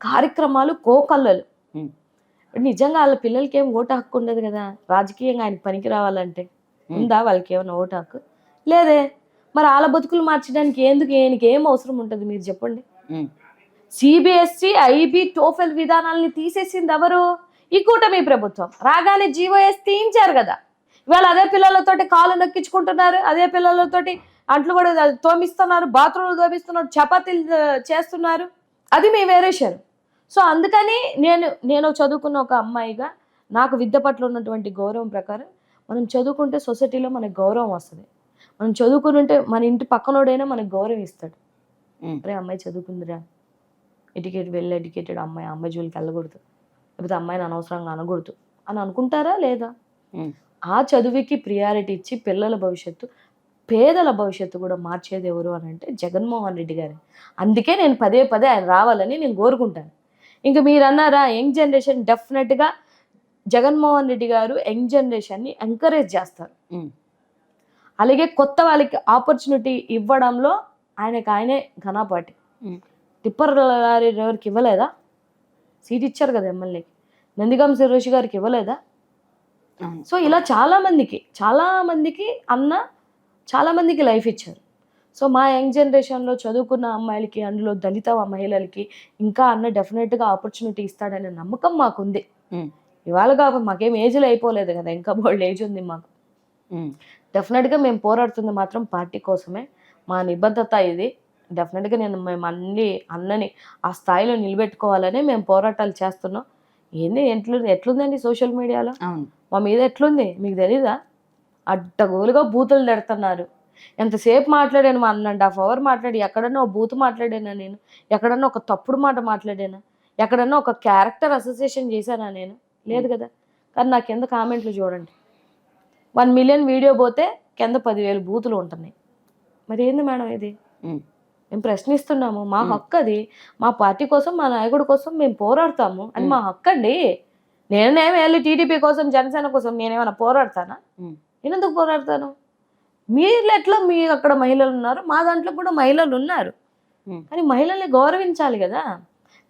కార్యక్రమాలు కోకల్లలు. నిజంగా వాళ్ళ పిల్లలకి ఏం ఓటు హక్కు ఉండదు కదా, రాజకీయంగా ఆయనకి పనికి రావాలంటే. ఉందా వాళ్ళకి ఏమైనా ఓటు హక్కు? లేదే. మరి వాళ్ళ బతుకులు మార్చడానికి ఈయనకి ఏం అవసరం ఉంటుంది మీరు చెప్పండి? సిబిఎస్ఈ, ఐబీ, టోఫెల్ విధానాలని తీసేసింది ఎవరు? ఈ కూటమి ప్రభుత్వం. రాగానే జీవోఎస్ తీయించారు కదా. ఇవాళ అదే పిల్లలతోటి కాళ్ళు నొక్కించుకుంటున్నారు, అదే పిల్లలతోటి అంట్లు కూడా తోమిస్తున్నారు, బాత్రూమ్లు తోమిస్తున్నారు, చపాతీలు చేస్తున్నారు. అది మీ వేరియేషన్. సో అందుకని నేను చదువుకున్న ఒక అమ్మాయిగా నాకు విద్య పట్ల ఉన్నటువంటి గౌరవం ప్రకారం, మనం చదువుకుంటే సొసైటీలో మనకు గౌరవం వస్తుంది. మనం చదువుకుని ఉంటే మన ఇంటి పక్కనోడైనా మనకు గౌరవం ఇస్తాడు. అరే అమ్మాయి చదువుకుందిరా, ఎడ్యుకేటెడ్ అమ్మాయి జోలికి వెళ్ళకూడదు, లేకపోతే అమ్మాయిని అనవసరంగా అనకూడదు అని అనుకుంటారా లేదా? ఆ చదువుకి ప్రియారిటీ ఇచ్చి పిల్లల భవిష్యత్తు, పేదల భవిష్యత్తు కూడా మార్చేది ఎవరు అని అంటే జగన్మోహన్ రెడ్డి గారు. అందుకే నేను పదే ఆయన రావాలని నేను కోరుకుంటాను. ఇంకా మీరు అన్నారా యంగ్ జనరేషన్, డెఫినెట్గా జగన్మోహన్ రెడ్డి గారు యంగ్ జనరేషన్ని ఎంకరేజ్ చేస్తారు. అలాగే కొత్త వాళ్ళకి ఆపర్చునిటీ ఇవ్వడంలో ఆయనే ఘనపాటి. తిప్పర్ లారీ డ్రైవర్కి ఇవ్వలేదా సీట్? ఇచ్చారు కదా ఎమ్మెల్యేకి. నందిగాం సురేష్ గారికి ఇవ్వలేదా? సో ఇలా చాలామందికి అన్న చాలామందికి లైఫ్ ఇచ్చారు. సో మా యంగ్ జనరేషన్లో చదువుకున్న అమ్మాయిలకి, అందులో దళిత మహిళలకి ఇంకా అన్న డెఫినెట్గా ఆపర్చునిటీ ఇస్తాడనే నమ్మకం మాకుంది. ఇవాళ కాక మాకేం ఏజ్లో అయిపోలేదు కదా, ఇంకా బోల్డ్ ఏజ్ ఉంది మాకు. డెఫినెట్గా మేము పోరాడుతుంది మాత్రం పార్టీ కోసమే, మా నిబద్ధత ఇది. డెఫినెట్గా మేము అన్నని ఆ స్థాయిలో నిలబెట్టుకోవాలని మేము పోరాటాలు చేస్తున్నాం. ఎట్లుందండి సోషల్ మీడియాలో మా మీద ఎట్లుంది మీకు తెలీదా? అడ్డగోలుగా బూతులు తిడుతున్నారు. ఎంతసేపు మాట్లాడాను, 1.5 hours మాట్లాడి, ఎక్కడన్నా ఒక బూతు మాట్లాడానా నేను? ఎక్కడన్నా ఒక తప్పుడు మాట మాట్లాడానా? ఎక్కడన్నా ఒక క్యారెక్టర్ అసోసియేషన్ చేశానా నేను? లేదు కదా. కానీ నా కింద కామెంట్లు చూడండి, 1 million వీడియో పోతే కింద 10,000 బూతులు ఉంటున్నాయి. మరి ఏంది మేడం ఇది? మేము ప్రశ్నిస్తున్నాము, మా హక్కు అది. మా పార్టీ కోసం, మా నాయకుడి కోసం మేము పోరాడతాము, అది మా హక్కు అండి. నేనేమి వెళ్ళి టీడీపీ కోసం, జనసేన కోసం నేనేమైనా పోరాడతానా? నేను ఎందుకు పోరాడతాను? మీరు ఎట్లా, మీ అక్కడ మహిళలు ఉన్నారు, మా దాంట్లో కూడా మహిళలు ఉన్నారు, కానీ మహిళల్ని గౌరవించాలి కదా.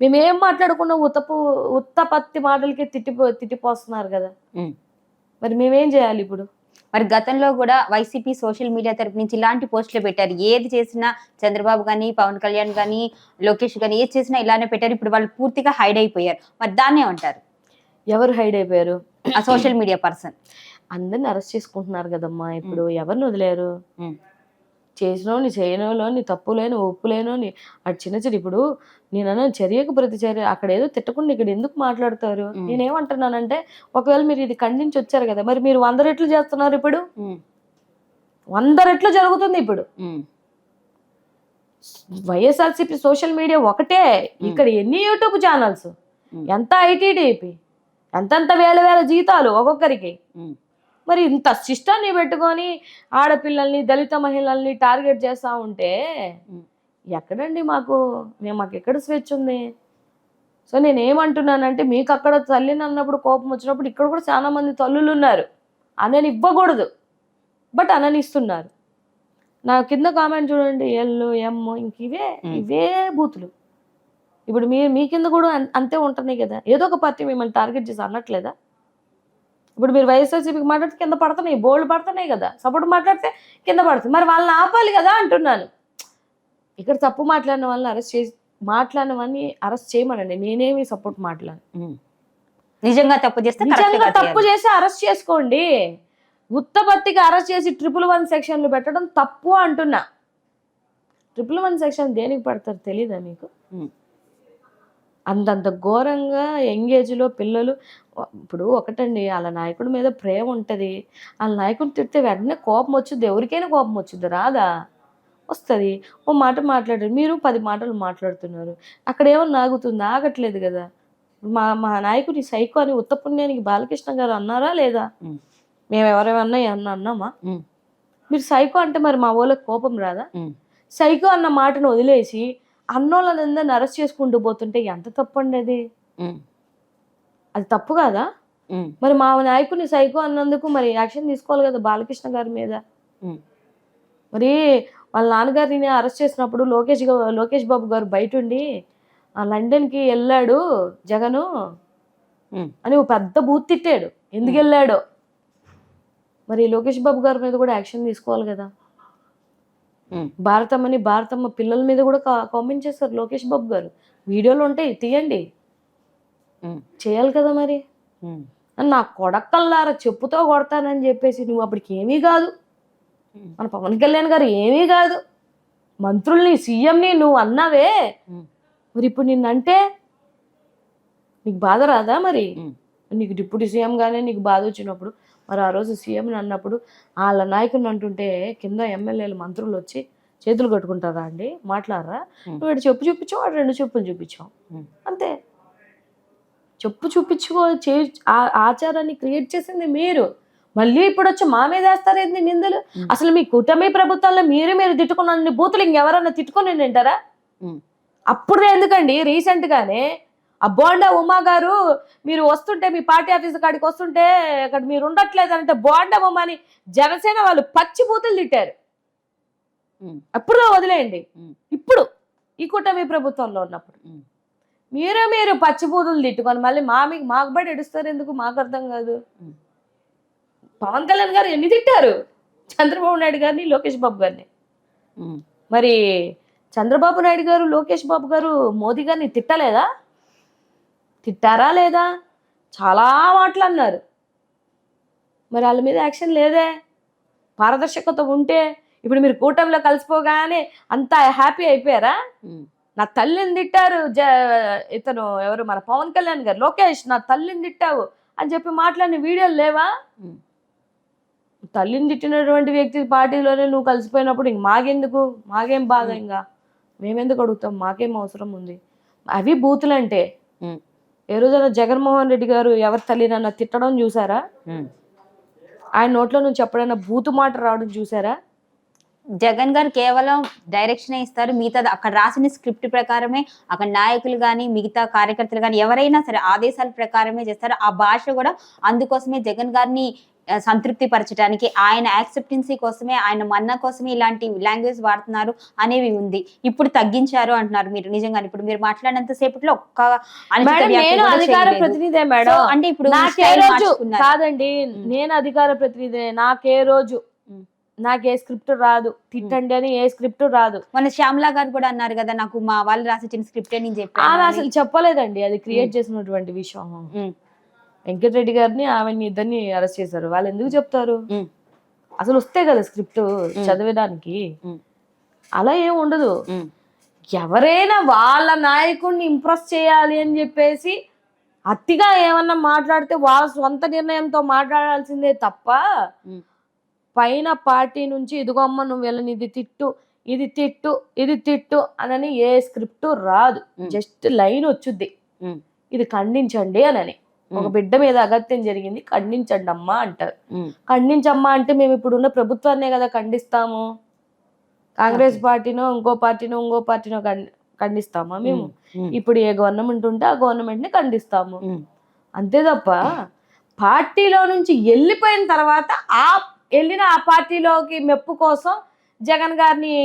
మేమేం మాట్లాడకుండా ఉత్తపత్తి మాటలకి తిట్టిపోస్తున్నారు కదా. మరి మేమేం చేయాలి ఇప్పుడు? మరి గతంలో కూడా వైసీపీ సోషల్ మీడియా తరపు నుంచి ఇలాంటి పోస్టులు పెట్టారు. ఏది చేసినా చంద్రబాబు కానీ, పవన్ కళ్యాణ్ కానీ, లోకేష్ కానీ ఏది చేసినా ఇలానే పెట్టారు. ఇప్పుడు వాళ్ళు పూర్తిగా హైడ్ అయిపోయారు. మరి దాన్నే ఉంటారు. ఎవరు హైడ్ అయిపోయారు? ఆ సోషల్ మీడియా పర్సన్. అందరిని అరెస్ట్ చేసుకుంటున్నారు కదమ్మా. ఇప్పుడు ఎవరిని వదిలేరు? చేసినోని, చేయనోని, తప్పు లేని, ఒప్పు లేనోని, అటు చిన్న ఇప్పుడు నేను చర్యకు ప్రతి చర్య. అక్కడ ఏదో తిట్టకుండా ఇక్కడ ఎందుకు మాట్లాడతారు? నేనేమంటున్నానంటే, ఒకవేళ మీరు ఇది ఖండించి వచ్చారు కదా, మరి మీరు 100 రెట్లు చేస్తున్నారు. ఇప్పుడు 100 రెట్లు జరుగుతుంది. ఇప్పుడు వైఎస్ఆర్సీపీ సోషల్ మీడియా ఒకటే, ఇక్కడ ఎన్ని యూట్యూబ్ ఛానల్స్, ఎంత ఐటీడీపీ, ఎంతంత వేల జీతాలు ఒక్కొక్కరికి. మరి ఇంత సిస్టాన్ని పెట్టుకొని ఆడపిల్లల్ని, దళిత మహిళల్ని టార్గెట్ చేస్తూ ఉంటే ఎక్కడండి మాకు ఎక్కడ స్వేచ్ఛ ఉంది? సో నేనేమంటున్నానంటే, మీకు అక్కడ తల్లిని అన్నప్పుడు కోపం వచ్చినప్పుడు ఇక్కడ కూడా చాలా మంది తల్లులు ఉన్నారు. అనని ఇవ్వకూడదు, బట్ అననిస్తున్నారు. నా కింద కామెంట్ చూడండి, ఎల్ ఎమ్ ఇంక ఇవే బూతులు. ఇప్పుడు మీ కింద కూడా అంతే ఉంటున్నాయి కదా. ఏదో ఒక పార్టీ మిమ్మల్ని టార్గెట్ చేసి అనట్లేదా? ఇప్పుడు మీరు వైఎస్ఆర్సీపీకి మాట్లాడితే కింద పడుతున్నాయి, బోల్డ్ పడుతున్నాయి కదా. సపోర్ట్ మాట్లాడితే కింద పడుతుంది. మరి వాళ్ళని ఆపాలి కదా అంటున్నాను. ఇక్కడ తప్పు మాట్లాడిన వాళ్ళని మాట్లాడినవన్నీ అరెస్ట్ చేయమనండి. నేనేమి సపోర్ట్ మాట్లాడను. నిజంగా తప్పు చేసి అరెస్ట్ చేసుకోండి. ఉత్తపత్తికి అరెస్ట్ చేసి 111 సెక్షన్లు పెట్టడం తప్పు అంటున్నా. 111 సెక్షన్ దేనికి పడతారు తెలీదా మీకు? అంతంత ఘోరంగా ఎంగేజ్లో పిల్లలు. ఇప్పుడు ఒకటండి, వాళ్ళ నాయకుడి మీద ప్రేమ ఉంటుంది. వాళ్ళ నాయకుడిని తిడితే వెంటనే కోపం వచ్చుద్ది. ఎవరికైనా కోపం వచ్చుద్ది, రాదా? వస్తుంది. ఓ మాట మాట్లాడారు, మీరు 10 మాటలు మాట్లాడుతున్నారు. అక్కడ ఏమన్నా ఆగుతుంది? ఆగట్లేదు కదా. మా నాయకుడి సైకో అని ఉత్తపుణ్యానికి బాలకృష్ణ గారు అన్నారా లేదా? మేము ఎవరేమన్నా అన్నామా? మీరు సైకో అంటే మరి మా వాళ్ళకి కోపం రాదా? సైకో అన్న మాటను వదిలేసి అన్నోళ్ళని అందరిని అరెస్ట్ చేసుకుంటూ పోతుంటే ఎంత తప్పండి అది? అది తప్పు కాదా? మరి మా నాయకుడిని సైకో అన్నందుకు మరి యాక్షన్ తీసుకోవాలి కదా బాలకృష్ణ గారి మీద. మరి వాళ్ళ నాన్నగారిని అరెస్ట్ చేసినప్పుడు లోకేష్ బాబు గారు బయట ఉండి లండన్కి వెళ్ళాడు జగను అని ఒక పెద్ద బూత్ తిట్టాడు. ఎందుకు వెళ్ళాడో మరి లోకేష్ బాబు గారి మీద కూడా యాక్షన్ తీసుకోవాలి కదా. భారతమ్మ పిల్లల మీద కూడా కామెంట్ చేస్తారు లోకేష్ బాబు గారు. వీడియోలు ఉంటాయి, తీయండి, చేయాలి కదా. మరి నా కొడకల్లారా చెప్పుతో కొడతానని చెప్పేసి నువ్వు అప్పటికి ఏమీ కాదు, మన పవన్ కళ్యాణ్ గారు ఏమీ కాదు, మంత్రుల్ని సీఎంని నువ్వు అన్నావే, మరి ఇప్పుడు నిన్నంటే నీకు బాధ రాదా? మరి నీకు డిప్యూటీ సీఎంగానే నీకు బాధ వచ్చినప్పుడు మరి ఆ రోజు సీఎంని అన్నప్పుడు వాళ్ళ నాయకుని అంటుంటే కింద ఎమ్మెల్యేలు మంత్రులు వచ్చి చేతులు కట్టుకుంటారా అండి? మాట్లాడరా? నువ్వు ఇటు చెప్పు చూపించావు, వాడు 2 చెప్పులు చూపించావు, అంతే. చెప్పు చూపించుకో ఆచారాన్ని క్రియేట్ చేసింది మీరు. మళ్ళీ ఇప్పుడు వచ్చి మా మీద వేస్తారేంది నిందలు? అసలు మీ కూటమి ప్రభుత్వంలో మీరు తిట్టుకున్న బూతులు ఇంకెవరన్నా తిట్టుకుని తింటారా? అప్పుడు ఎందుకండి రీసెంట్ గానే ఆ బోండా ఉమా గారు మీరు వస్తుంటే, మీ పార్టీ ఆఫీస్ కాడికి వస్తుంటే అక్కడ మీరు ఉండట్లేదంటే బోండా ఉమాని జనసేన వాళ్ళు పచ్చి బూతులు తిట్టారు. అప్పుడు వదిలేయండి, ఇప్పుడు ఈ కూటమి ప్రభుత్వంలో ఉన్నప్పుడు మీరు పచ్చి బూతులు తిట్టుకొని మళ్ళీ మాకు బడి ఎడుస్తారు ఎందుకు? మాకు అర్థం కాదు. పవన్ కళ్యాణ్ గారు ఎన్ని తిట్టారు? చంద్రబాబు నాయుడు గారిని, లోకేష్ బాబు గారిని. మరి చంద్రబాబు నాయుడు గారు, లోకేష్ బాబు గారు మోదీ గారిని తిట్టలేదా? తిట్టారా లేదా? చాలా మాటలు అన్నారు. మరి వాళ్ళ మీద యాక్షన్ లేదే. పారదర్శకత ఉంటే ఇప్పుడు మీరు కూటమిలో కలిసిపోగానే అంతా హ్యాపీ అయిపోయారా? నా తల్లిని తిట్టారు ఇతను ఎవరు మన పవన్ కళ్యాణ్ గారు, లోకేష్ నా తల్లిని తిట్టావు అని చెప్పి మాట్లాడిన వీడియోలు లేవా? తల్లిని తిట్టినటువంటి వ్యక్తి పార్టీలోనే నువ్వు కలిసిపోయినప్పుడు ఇంక మాకెందుకు, మాకేం బాధ, ఇంకా మేమెందుకు అడుగుతాం, మాకేం అవసరం ఉంది? అవి బూతులంటే. ఏ రోజైనా జగన్మోహన్ రెడ్డి గారు ఎవరి తల్లినన్నా తిట్టడం చూసారా? ఆయన నోట్లో నుంచి ఎప్పుడైనా బూతు మాట రావడం చూసారా? జగన్ గారు కేవలం డైరెక్షన్ ఇస్తారు, మిగతా అక్కడ రాసిన స్క్రిప్ట్ ప్రకారమే అక్కడ నాయకులు కానీ మిగతా కార్యకర్తలు కానీ ఎవరైనా సరే ఆదేశాల ప్రకారమే చేస్తారు. ఆ భాష కూడా అందుకోసమే జగన్ గారిని సంతృప్తి పరచడానికి, ఆయన యాక్సెప్టెన్సీ కోసమే, ఆయన మన్నా కోసమే ఇలాంటి లాంగ్వేజ్ వాడుతున్నారు అనేవి ఉంది. ఇప్పుడు తగ్గించారు అంటున్నారు మీరు. నిజంగా ఇప్పుడు మీరు మాట్లాడినంత సేపట్లో ఒక్క నేను అధికార ప్రతినిధే మేడం. అంటే ఇప్పుడు కాదండి, నేను అధికార ప్రతినిధి. నాకే స్క్రిప్ట్ రాదు, తిట్టండి అని ఏ స్క్రిప్ట్ రాదు. మన శ్యామలా గారు కూడా అన్నారు కదా, నాకు మా వాళ్ళు రాసిచ్చిన స్క్రిప్టే నేను చెప్పాను. అసలు చెప్పలేదండి, అది క్రియేట్ చేసినటువంటి విషయం. వెంకటరెడ్డి గారిని ఆమెని ఇద్దరిని అరెస్ట్ చేశారు. వాళ్ళు ఎందుకు చెప్తారు? అసలు వస్తే కదా స్క్రిప్ట్ చదివేదానికి. అలా ఏం ఉండదు. ఎవరైనా వాళ్ళ నాయకుడిని ఇంప్రెస్ చేయాలి అని చెప్పేసి అతిగా ఏమన్నా మాట్లాడితే వాళ్ళ సొంత నిర్ణయంతో మాట్లాడాల్సిందే తప్ప పైన పార్టీ నుంచి ఇదిగో అమ్మ నువ్వు వెళ్ళని ఇది తిట్టు, ఇది తిట్టు, ఇది తిట్టు అని ఏ స్క్రిప్ట్ రాదు. జస్ట్ లైన్ వచ్చుద్ది, ఇది ఖండించండి అని. ఒక బిడ్డ మీద అగత్యం జరిగింది, ఖండించండి అమ్మా అంటారు. ఖండించమ్మా అంటే మేము ఇప్పుడున్న ప్రభుత్వాన్నే కదా ఖండిస్తాము. కాంగ్రెస్ పార్టీనో ఇంకో పార్టీనో ఖండిస్తామా మేము? ఇప్పుడు ఏ గవర్నమెంట్ ఉంటే ఆ గవర్నమెంట్ ని ఖండిస్తాము అంతే తప్ప పార్టీలో నుంచి వెళ్ళిపోయిన తర్వాత వెళ్ళిన ఆ పార్టీలోకి మెప్పు కోసం జగన్ గారిని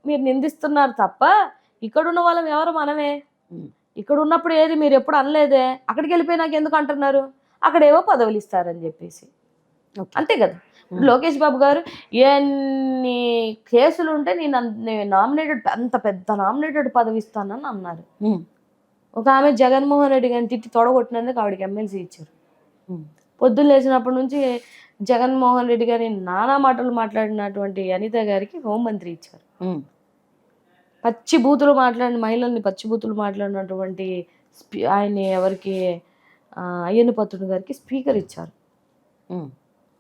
మీరు నిందిస్తున్నారు తప్ప ఇక్కడున్న వాళ్ళం ఎవరు? మనమే. ఇక్కడ ఉన్నప్పుడు ఏది మీరు ఎప్పుడు అనలేదే, అక్కడికి వెళ్ళిపోయినాక ఎందుకు అంటున్నారు? అక్కడేవో పదవులు ఇస్తారని చెప్పేసి, అంతే కదా. లోకేష్ బాబు గారు ఎన్ని కేసులు ఉంటే నేను నామినేటెడ్, అంత పెద్ద నామినేటెడ్ పదవి ఇస్తానని అన్నారు. ఒక ఆమె జగన్మోహన్ రెడ్డి గారిని తిట్టి తొడగొట్టినందుకు ఆవిడకి ఎమ్మెల్సీ ఇచ్చారు. పొద్దున్న లేచినప్పటి నుంచి జగన్మోహన్ రెడ్డి గారిని నానా మాటలు మాట్లాడినటువంటి అనిత గారికి హోంమంత్రి ఇచ్చారు. పచ్చి బూతులు మాట్లాడిన మహిళల్ని పచ్చి బూతులు మాట్లాడినటువంటి ఆయన్ని ఎవరికి అయ్యన్న పత్రుడు గారికి స్పీకర్ ఇచ్చారు.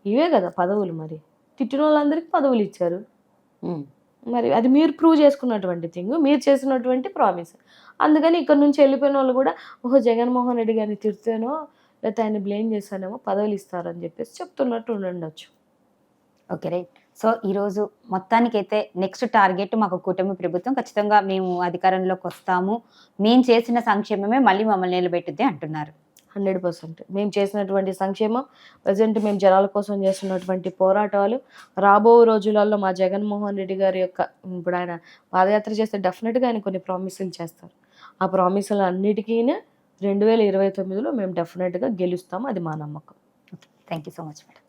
ఇవే కదా పదవులు. మరి తిట్టిన వాళ్ళందరికీ పదవులు ఇచ్చారు. మరి అది మీరు ప్రూవ్ చేసుకున్నటువంటి థింగ్, మీరు చేసినటువంటి ప్రామిస్. అందుకని ఇక్కడ నుంచి వెళ్ళిపోయిన వాళ్ళు కూడా ఓహో జగన్మోహన్ రెడ్డి గారిని తిడితేనో లేకపోతే ఆయన బ్లేమ్ చేస్తానేమో పదవులు ఇస్తారని చెప్పేసి చెప్తున్నట్టు ఉండొచ్చు. Okay right. సో ఈరోజు మొత్తానికైతే నెక్స్ట్ టార్గెట్ మాకు కూటమి ప్రభుత్వం, ఖచ్చితంగా మేము అధికారంలోకి వస్తాము, మేము చేసిన సంక్షేమమే మళ్ళీ మమ్మల్ని నిలబెట్టుద్ది అంటున్నారు. 100% మేము చేసినటువంటి సంక్షేమం, ప్రజెంట్ మేము జనాల కోసం చేస్తున్నటువంటి పోరాటాలు, రాబో రోజులలో మా జగన్మోహన్ రెడ్డి గారి యొక్క, ఇప్పుడు ఆయన పాదయాత్ర చేస్తే డెఫినెట్గా ఆయన కొన్ని ప్రామిసులు చేస్తారు. ఆ ప్రామిసులు అన్నిటికీ 2029లో మేము డెఫినెట్గా గెలుస్తాము, అది మా నమ్మకం. Thank you so much madam.